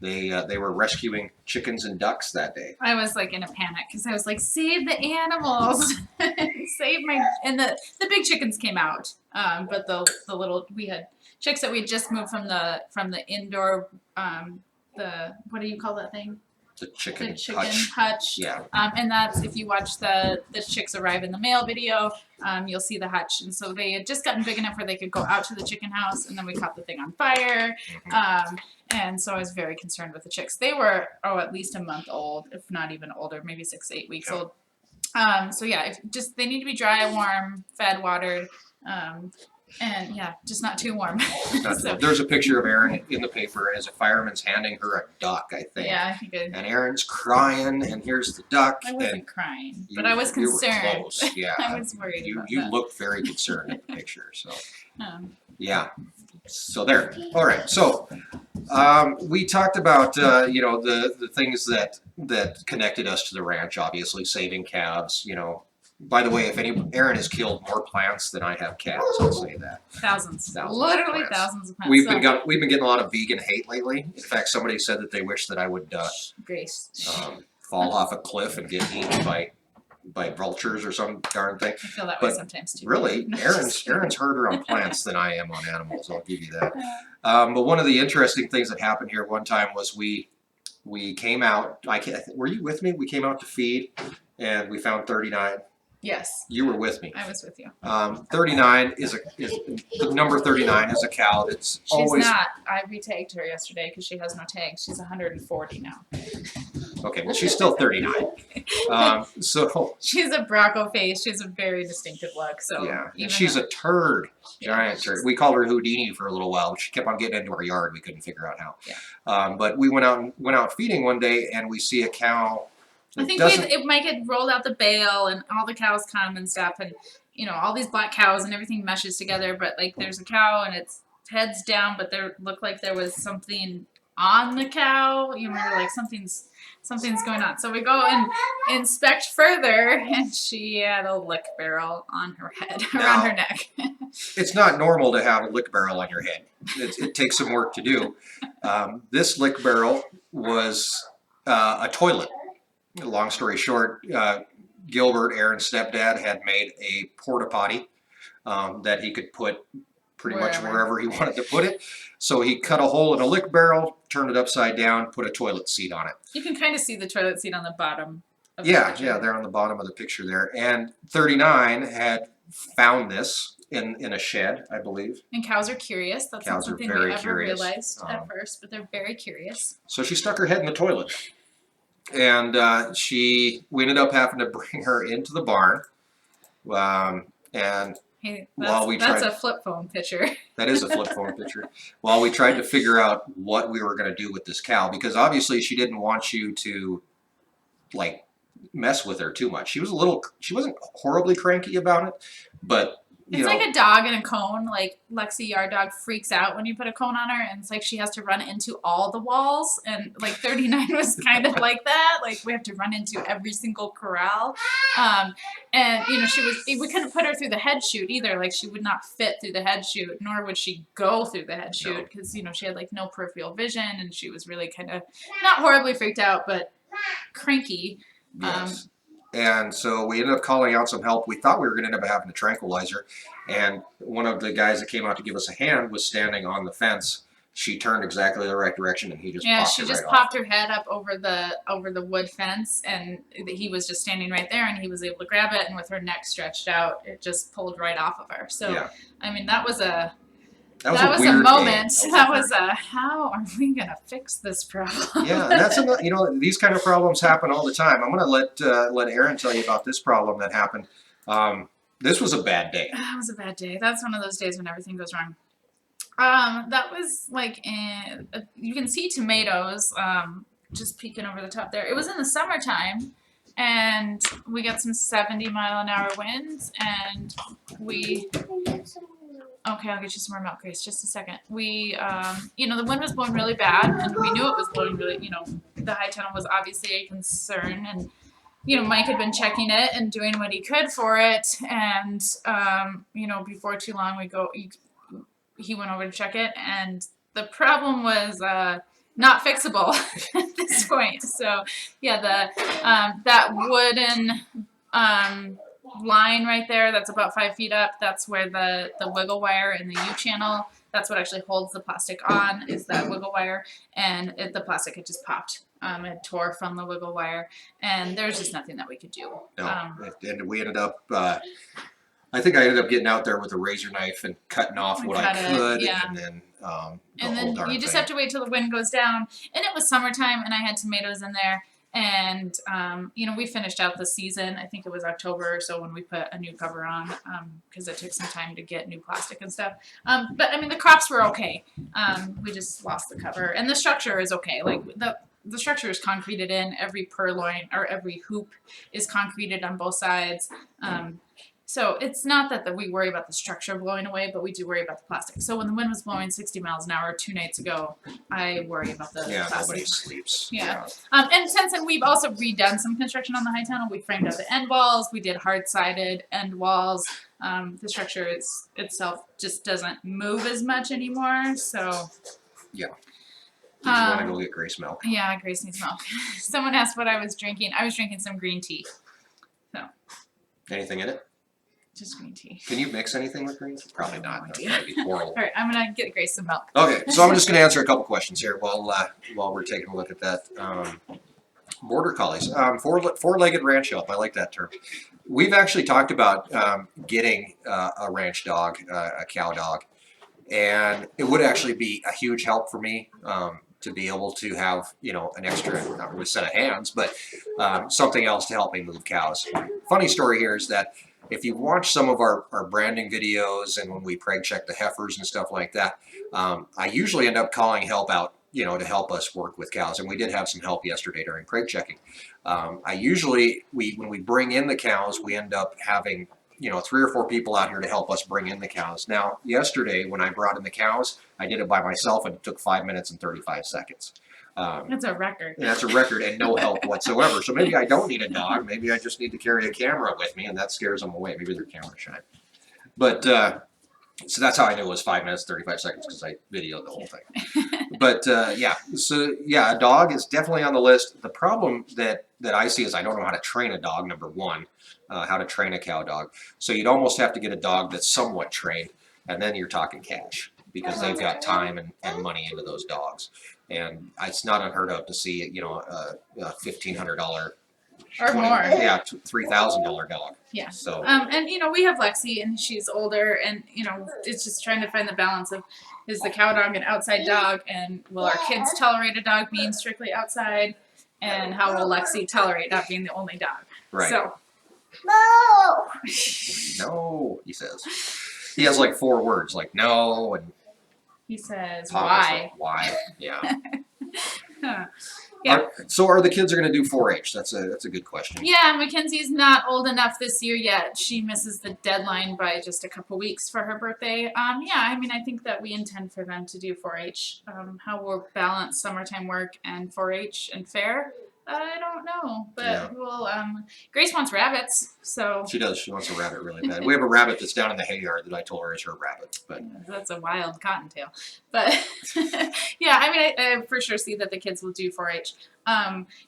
they were rescuing chickens and ducks that day. I was like in a panic because I was like, save the animals, save my. And the big chickens came out, but the little we had chicks that we had just moved from the indoor what do you call that thing? The chicken hutch. Yeah. And that's, if you watch the chicks arrive in the mail video, you'll see the hutch. And so they had just gotten big enough where they could go out to the chicken house, and then we caught the thing on fire. And so I was very concerned with the chicks. They were, at least a month old, if not even older, maybe 6 to 8 weeks old. So yeah, they need to be dry, warm, fed, watered. And yeah, just not too warm. There's a picture of Erin in the paper as a fireman's handing her a duck, I think. Yeah, I think it. And Erin's crying, and here's the duck. I wasn't crying, but I was concerned. You were close. Yeah. I was worried about that. You looked very concerned in the picture. So, yeah. So there. All right. So, we talked about the things that connected us to the ranch. Obviously, saving calves. By the way, if Erin has killed more plants than I have cats, I'll say that. Thousands literally of thousands of plants. We've been getting a lot of vegan hate lately. In fact, somebody said that they wish that I would Grace. fall off a cliff and get eaten by by vultures or some darn thing. I feel that way But sometimes too. Really, No, Erin's just kidding. Erin's harder on plants than I am on animals. I'll give you that. But one of the interesting things that happened here one time was we came out. Were you with me? We came out to feed, and we found 39. Yes, You were with me. I was with you. 39 is the number 39 is a cow that's She's always not. I retagged her yesterday because she has no tags. She's 140 now. okay. Well, she's still 39. So She's a Bronco face. She has a very distinctive look. So yeah, even and she's though- a turd, Yeah, giant turd. We called her Houdini for a little while. She kept on getting into our yard. We couldn't figure out how. Yeah. But we went out feeding one day, and we see a cow. I think doesn't- it might get rolled out the bale and all the cows come and stuff and all these black cows and everything meshes together, but like there's a cow and its head's down, but there looked like there was something on the cow. We're like something's going on. So we go and inspect further, and she had a lick barrel on her head, around her neck. It's not normal to have a lick barrel on your head. It takes some work to do. This lick barrel was a toilet. Long story short, Gilbert, Erin's stepdad, had made a porta potty that he could put pretty much wherever he wanted to put it. So he cut a hole in a lick barrel, turned it upside down, put a toilet seat on it. You can kind of see the toilet seat on the bottom of the Yeah, picture. yeah, they're on the bottom of the picture there. And 39 had found this in a shed, I believe. And cows are curious. That's Cows not are something very we ever curious. realized at first, but they're very curious. So she stuck her head in the toilet. And we ended up having to bring her into the barn. And Hey, while we that's tried- a flip phone picture. that is a flip phone picture. While we tried to figure out what we were going to do with this cow, because obviously she didn't want you to like mess with her too much. She wasn't horribly cranky about it, but It's like a dog in a cone. Like Lexi, our dog, freaks out when you put a cone on her, and it's like she has to run into all the walls. And like 39 was kind of like that. Like we have to run into every single corral. And we couldn't put her through the head chute either. Like she would not fit through the head chute, nor would she go through the head chute because she had like no peripheral vision, and she was really kind of not horribly freaked out, but cranky. Yes. And so we ended up calling out some help. We thought we were going to end up having to tranquilize her. And one of the guys that came out to give us a hand was standing on the fence. She turned exactly the right direction, and he just popped she her just right popped her head up over the wood fence, and he was just standing right there, and he was able to grab it, and with her neck stretched out, it just pulled right off of her. So, Yeah. I mean, that was a weird moment. day. That was a how are we gonna fix this problem? Yeah, and that's these kind of problems happen all the time. I'm going to let Erin tell you about this problem that happened. This was a bad day. That was a bad day. That's one of those days when everything goes wrong. That was like you can see tomatoes just peeking over the top there. It was in the summertime, and we got some 70-mile-an-hour winds, and we. Okay, I'll get you some more milk, Grace. Just a second. We, the wind was blowing really bad, and we knew it was blowing really, the high tunnel was obviously a concern, and, Mike had been checking it and doing what he could for it, and, before too long he went over to check it, and the problem was, not fixable at this point. So, yeah, that wooden, line right there that's about 5 feet up, that's where the wiggle wire in the U-channel, that's what actually holds the plastic on, is that wiggle wire, and the plastic had just popped. It tore from the wiggle wire, and there's just nothing that we could do. No, and we ended up I think I ended up getting out there with a razor knife and cutting off what I could, and then you just have to wait till the wind goes down, and it was summertime, and I had tomatoes in there. And, we finished out the season. I think it was October or so when we put a new cover on, because it took some time to get new plastic and stuff. But, I mean, the crops were okay. We just lost the cover. And the structure is okay. Like, the structure is concreted in. Every purloin or every hoop is concreted on both sides. So it's not that we worry about the structure blowing away, but we do worry about the plastic. So when the wind was blowing 60 miles an hour 2 nights ago, I worry about the plastic. Nobody sleeps. Yeah. And since then, we've also redone some construction on the high tunnel. We framed out the end walls. We did hard-sided end walls. The structure itself just doesn't move as much anymore. So. Yeah. You want to go get Grace milk? Yeah, Grace needs milk. Someone asked what I was drinking. I was drinking some green tea. So Anything in it? Just green tea. Can you mix anything with green tea? Probably not. That'd idea. probably be horrible. All right, I'm gonna get Grace some milk. Okay, so I'm just going to answer a couple questions here while we're taking a look at that. Border collies, four-legged ranch help. I like that term. We've actually talked about getting a ranch dog, a cow dog, and it would actually be a huge help for me to be able to have, you know, an extra, not really set of hands, but something else to help me move cows. Funny story here is that if you watch some of our branding videos and when we preg check the heifers and stuff like that, I usually end up calling help out, you know, to help us work with cows. And we did have some help yesterday during preg checking. I usually, when we bring in the cows, we end up having, you know, 3 or 4 people out here to help us bring in the cows. Now, yesterday when I brought in the cows, I did it by myself and it took 5 minutes and 35 seconds. That's a record. And that's a record and no help whatsoever. So maybe I don't need a dog. Maybe I just need to carry a camera with me and that scares them away. Maybe they're camera shy. But so that's how I knew it was 5 minutes, 35 seconds because I videoed the whole thing. But yeah, so yeah, a dog is definitely on the list. The problem that I see is I don't know how to train a dog, number one, how to train a cow dog. So you'd almost have to get a dog that's somewhat trained and then you're talking cash because they've got time and money into those dogs. And it's not unheard of to see, you know, a $1,500 Or more. Yeah, $3,000 dog. Yeah. So and you know, we have Lexi and she's older and you know, it's just trying to find the balance of is the cow dog an outside dog and will our kids tolerate a dog being strictly outside and how will Lexi tolerate not being the only dog? right. So No. No, he says. He has like 4 words, like no and he says obviously, why? why? Yeah. Huh. Yeah. So are the kids are going to do 4-H? That's a good question. Yeah, Mackenzie's not old enough this year yet. She misses the deadline by just a couple weeks for her birthday. Yeah, I mean, I think that we intend for them to do 4-H. How we'll balance summertime work and 4-H and fair, I don't know. But Yeah. we'll, Grace wants rabbits, so She does. She wants a rabbit really bad. We have a rabbit that's down in the hay yard that I told her is her rabbit. But that's a wild cottontail. But yeah, I mean, I for sure see that the kids will do 4-H.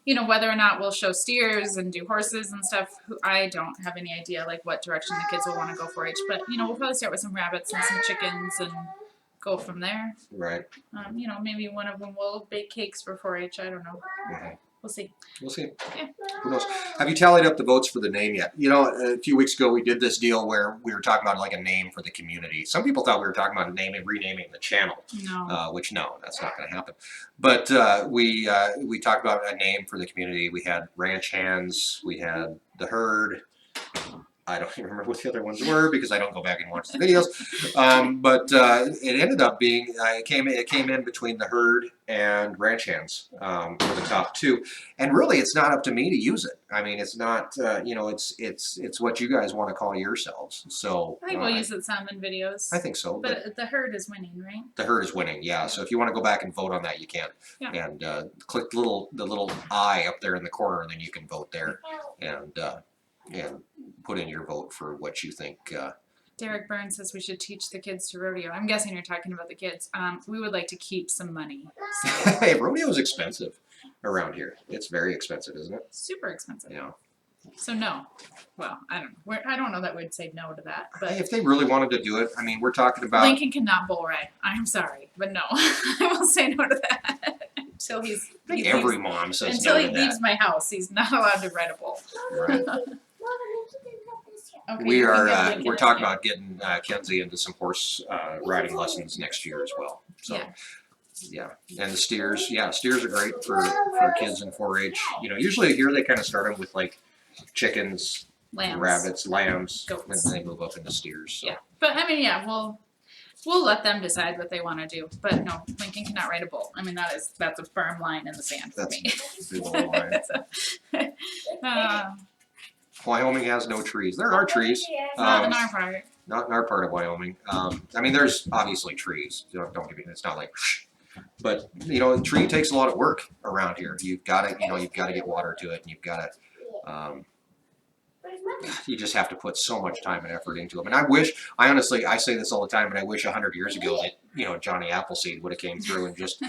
You know, whether or not we'll show steers and do horses and stuff, I don't have any idea like what direction the kids will want to go 4-H. But you know, we'll probably start with some rabbits and some chickens and go from there. right. You know, maybe one of them will bake cakes for 4-H. I don't know. Mhm. We'll see. We'll see. Yeah. Who knows? Have you tallied up the votes for the name yet? You know, a few weeks ago we did this deal where we were talking about like a name for the community. Some people thought we were talking about renaming the channel, No. which no, that's not going to happen. But we talked about a name for the community. We had Ranch Hands. We had the Herd. I don't even remember what the other ones were because I don't go back and watch the videos. But it ended up being it came in between the Herd and Ranch Hands for the top 2. And really, it's not up to me to use it. I mean, it's not you know, it's what you guys want to call yourselves. So I think we'll use it some in videos. I think so. But the herd is winning, right? The Herd is winning, yeah. So if you want to go back and vote on that, you can. Yeah. And click the little eye up there in the corner, and then you can vote there and put in your vote for what you think. Derek Burns says we should teach the kids to rodeo. I'm guessing you're talking about the kids. We would like to keep some money. Hey, rodeo is expensive around here. It's very expensive, isn't it? Super expensive. Yeah. So no. Well, I don't know. I don't know that we'd say no to that. But If they really wanted to do it, I mean, we're talking about. Lincoln cannot bull ride. I'm sorry, but no, I will say no to that until I think every mom says until no he to leaves that. my house. He's not allowed to ride a bull. Right. Okay, We you can are. get Lincoln We're in talking there. about getting Kenzie into some horse riding lessons next year as well. So. Yeah. Yeah, and the steers. Yeah, steers are great for kids in 4-H. You know, usually here they kind of start them with like chickens, Lambs. rabbits, lambs, Goats. and then they move up into steers. So. Yeah, but I mean, yeah, we'll let them decide what they want to do. But no, Lincoln cannot ride a bull. I mean, that's a firm line in the sand for me. Big old line. So, Wyoming has no trees. There are trees, not in our part. not in our part of Wyoming. I mean, there's obviously trees. Don't get me. It's not like, but you know, a tree takes a lot of work around here. You've got to, you know, you've got to get water to it, and you've got to. you just have to put so much time and effort into them. And I honestly, I say this all the time, and I wish 100 years ago that, you know, Johnny Appleseed would have came through and just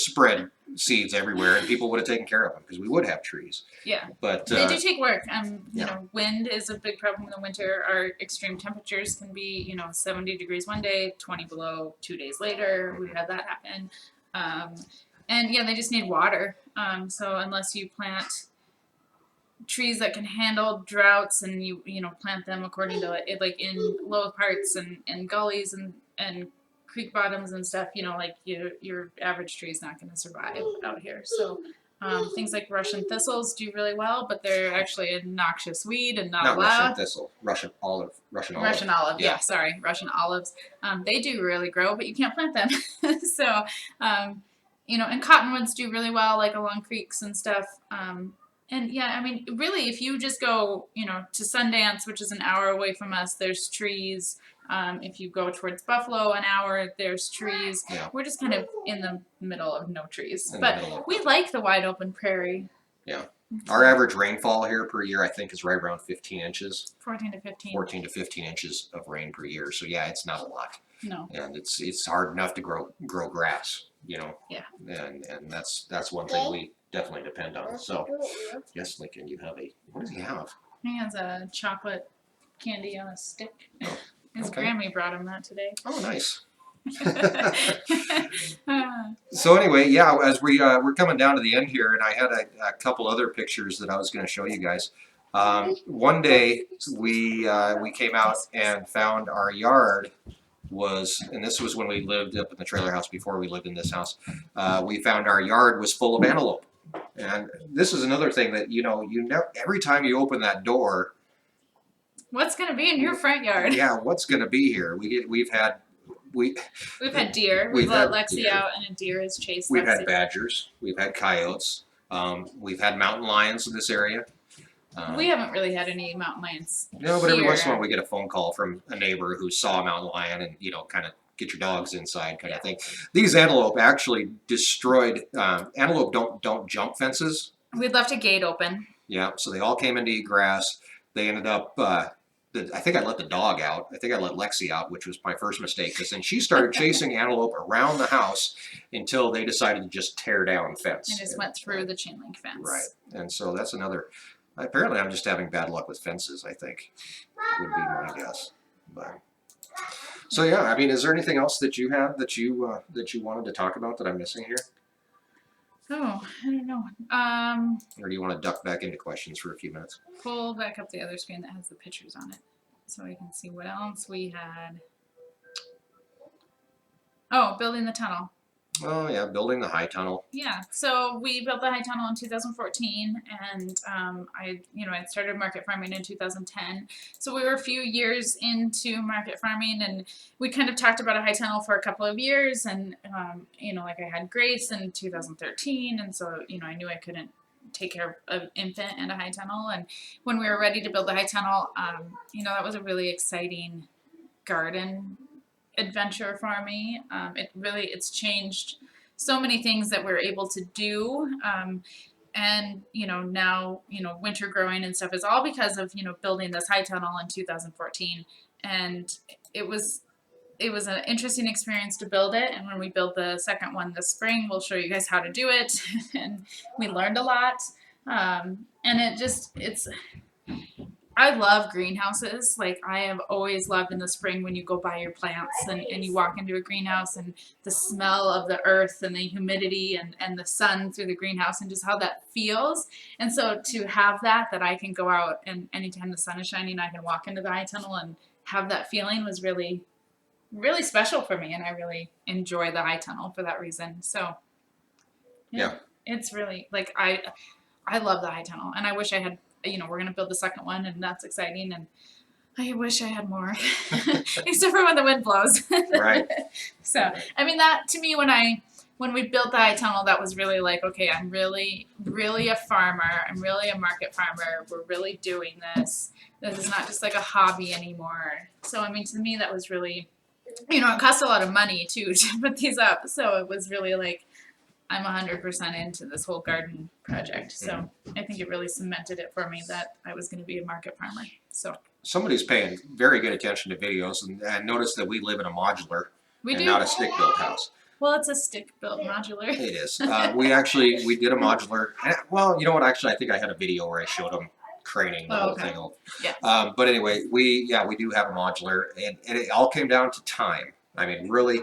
spread seeds everywhere, and people would have taken care of them, because we would have trees. Yeah. But They do take work. You yeah. know, wind is a big problem in the winter. Our extreme temperatures can be, you know, 70 degrees one day, 20 below 2 days later. We had that happen. And yeah, they just need water. So unless you plant trees that can handle droughts, and you know, plant them according to it, like in low parts and gullies and creek bottoms and stuff, you know, like your average tree is not going to survive out here. So things like Russian thistles do really well, but they're actually a noxious weed and not allowed. Russian thistle, Russian olive. Russian olive, yeah, sorry, Russian olives. They do really grow, but you can't plant them. So, you know, and cottonwoods do really well, like along creeks and stuff. And yeah, I mean, really, if you just go, you know, to Sundance, which is an hour away from us, there's trees. If you go towards Buffalo, an hour, there's trees. Yeah. We're just kind of in the middle of no trees. But we like the wide open prairie. Yeah. Our average rainfall here per year, I think, is right around 15 inches. 14 to 15. 14 to 15 inches of rain per year. So yeah, it's not a lot. No. And it's hard enough to grow grass, you know. Yeah. And that's one thing we definitely depend on. So yes, Lincoln, you have what does he have? He has a chocolate candy on a stick. Oh, His okay. Grammy brought him that today. Oh, nice. So anyway, yeah, as we're coming down to the end here, and I had a couple other pictures that I was going to show you guys. One day we came out and found our yard and this was when we lived up in the trailer house before we lived in this house. We found our yard was full of antelope, and this is another thing that you never, every time you open that door, what's going to be in your front yard? Yeah, what's going to be here? We've had deer. We've let Lexi out, and a deer has chased We've Lexi. had badgers. We've had coyotes. We've had mountain lions in this area. We haven't really had any mountain lions. No, but every here. once in a while we get a phone call from a neighbor who saw a mountain lion and, kind of get your dogs inside kind of thing. These antelope actually destroyed, antelope don't jump fences. We'd left a gate open. Yeah, so they all came in to eat grass. They ended up, I think I let the dog out. I think I let Lexi out, which was my first mistake. Because then she started chasing antelope around the house until they decided to just tear down fence. And just went through the chain link fence. Right. And so that's another, apparently I'm just having bad luck with fences, I think, would be my guess. But, so yeah, I mean, is there anything else that you have that you wanted to talk about that I'm missing here? Oh, I don't know. Or do you want to duck back into questions for a few minutes? Pull back up the other screen that has the pictures on it so I can see what else we had. Oh, building the tunnel. Oh yeah, building the high tunnel. Yeah, so we built the high tunnel in 2014, and I started market farming in 2010. So we were a few years into market farming, and we kind of talked about a high tunnel for a couple of years, and like I had Grace in 2013, and so I knew I couldn't take care of an infant and a high tunnel. And when we were ready to build the high tunnel, that was a really exciting garden adventure for me. It's changed so many things that we're able to do. And now, winter growing and stuff is all because of, building this high tunnel in 2014. And it was an interesting experience to build it. And when we build the second one this spring, we'll show you guys how to do it. And we learned a lot. I love greenhouses. Like, I have always loved in the spring when you go buy your plants and you walk into a greenhouse, and the smell of the earth and the humidity and the sun through the greenhouse and just how that feels. And so to have that I can go out, and anytime the sun is shining, I can walk into the high tunnel and have that feeling was really, really special for me. And I really enjoy the high tunnel for that reason. So yeah. It's really like, I love the high tunnel, and I wish I had, we're going to build the second one, and that's exciting. And I wish I had more, except for when the wind blows. Right. So, I mean, that to me, when we built the high tunnel, that was really like, okay, I'm really, really a farmer. I'm really a market farmer. We're really doing this. This is not just like a hobby anymore. So, I mean, to me, that was really, it cost a lot of money too to put these up. So it was really like, I'm 100% into this whole garden project. So I think it really cemented it for me that I was going to be a market farmer. So Somebody's paying very good attention to videos and notice that we live in a modular we and do. not a stick-built house. Well, it's a stick-built modular. It is. We did a modular. Well, you know what? Actually, I think I had a video where I showed them craning the whole thing over. Yeah. But anyway, we do have a modular, and it all came down to time. I mean, really,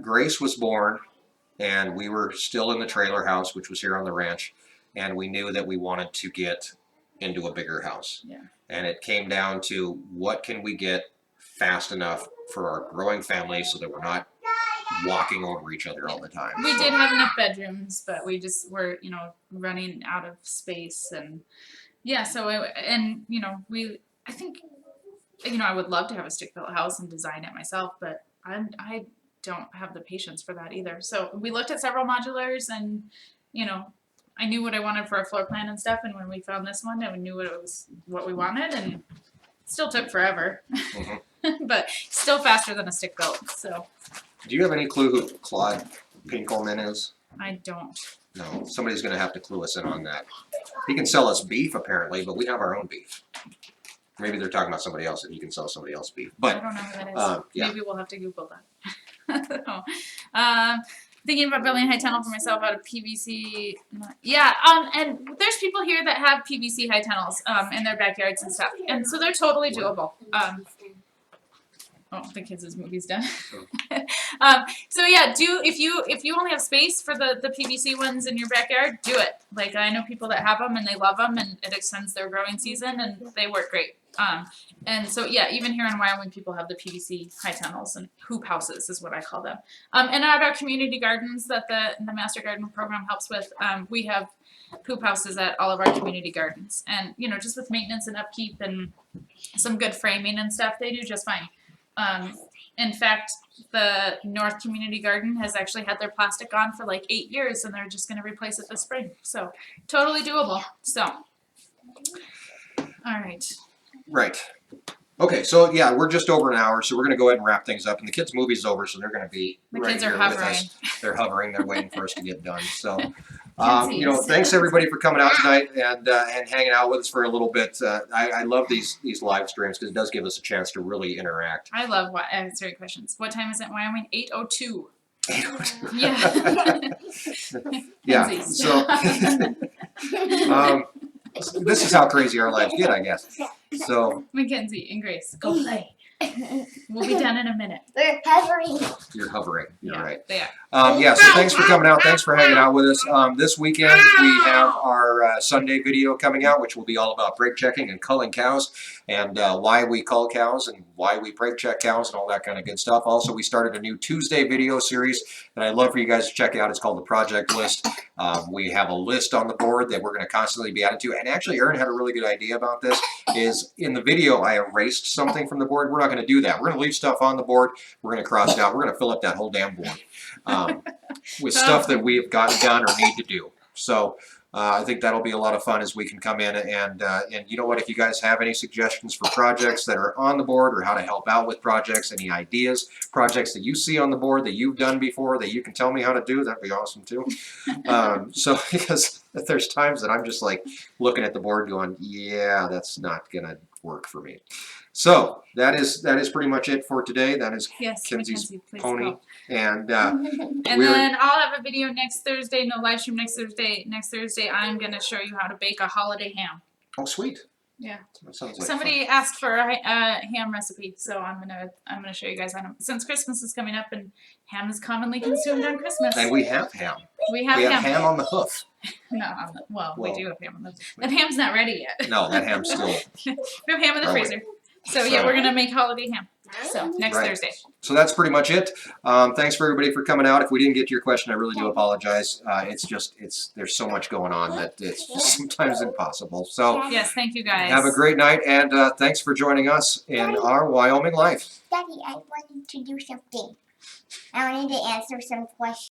Grace was born, and we were still in the trailer house, which was here on the ranch, and we knew that we wanted to get into a bigger house. Yeah. And it came down to what can we get fast enough for our growing family so that we're not walking over each other all the time. We did have enough bedrooms, but we just were, running out of space, and I think, I would love to have a stick-built house and design it myself, but I don't have the patience for that either. So we looked at several modulars, and I knew what I wanted for a floor plan and stuff, and when we found this one, I knew what we wanted, and it still took forever, but still faster than a stick-built. So. Do you have any clue who Claude Pinkelman is? I don't. No, somebody's going to have to clue us in on that. He can sell us beef, apparently, but we have our own beef. Maybe they're talking about somebody else, and he can sell somebody else beef. But I don't know who that is. yeah. Maybe we'll have to Google that. Thinking about building a high tunnel for myself out of PVC. Yeah, and there's people here that have PVC high tunnels in their backyards and stuff, and so they're totally doable. Oh, the kids' movie's done. So yeah, if you only have space for the PVC ones in your backyard, do it. Like, I know people that have them and they love them, and it extends their growing season, and they work great. And so yeah, even here in Wyoming, people have the PVC high tunnels and hoop houses is what I call them. And at our community gardens that the Master Garden program helps with, we have hoop houses at all of our community gardens, and just with maintenance and upkeep and some good framing and stuff, they do just fine. In fact, the North Community Garden has actually had their plastic on for like 8 years, and they're just going to replace it this spring. So, totally doable. So, all right. Right. Okay, so yeah, we're just over an hour, so we're going to go ahead and wrap things up. And the kids' movie's over, so they're going to be right kids are here with hovering. us. They're hovering. They're waiting for us to get done. So, thanks everybody for coming out tonight and hanging out with us for a little bit. I love these live streams because it does give us a chance to really interact. I love answering questions. What time is it in Wyoming? 8:02. 8:02. Yeah. Yeah. So, this is how crazy our lives get, I guess. So, Mackenzie and Grace, go play. We'll be done in a minute. We're hovering. You're hovering. You're right. They are. So thanks for coming out. Thanks for hanging out with us. This weekend we have our Sunday video coming out, which will be all about brake checking and culling cows, and why we cull cows and why we brake check cows and all that kind of good stuff. Also, we started a new Tuesday video series that I'd love for you guys to check out. It's called the Project List. We have a list on the board that we're going to constantly be added to. And actually, Erin had a really good idea about this. Is in the video I erased something from the board. We're not going to do that. We're going to leave stuff on the board. We're going to cross it out. We're going to fill up that whole damn board with stuff that we have gotten done or need to do. So I think that'll be a lot of fun as we can come in and you know what, if you guys have any suggestions for projects that are on the board or how to help out with projects, any ideas, projects that you see on the board that you've done before that you can tell me how to do, that'd be awesome too. So because there's times that I'm just like looking at the board going, yeah, that's not gonna work for me. So that is pretty much it for today. That is Kenzie's pony. Go. And then I'll have a video next Thursday. No live stream next Thursday. Next Thursday, I'm gonna show you how to bake a holiday ham. oh, sweet. Yeah. That sounds like Somebody asked for a ham recipe, so I'm gonna show you guys how to. Since Christmas is coming up and ham is commonly consumed on Christmas. And we have ham. We have ham on the hoof. No, we do have ham on the hoof. That ham's not ready yet. No, that ham's still. We have ham in the freezer. So yeah, we're gonna make holiday ham. So next Thursday. So that's pretty much it. Thanks for everybody for coming out. If we didn't get to your question, I really do apologize. There's so much going on that it's just sometimes impossible. So yes, thank you guys. Have a great night, and thanks for joining us in our Wyoming life. Daddy, I wanted to do something. I wanted to answer some questions.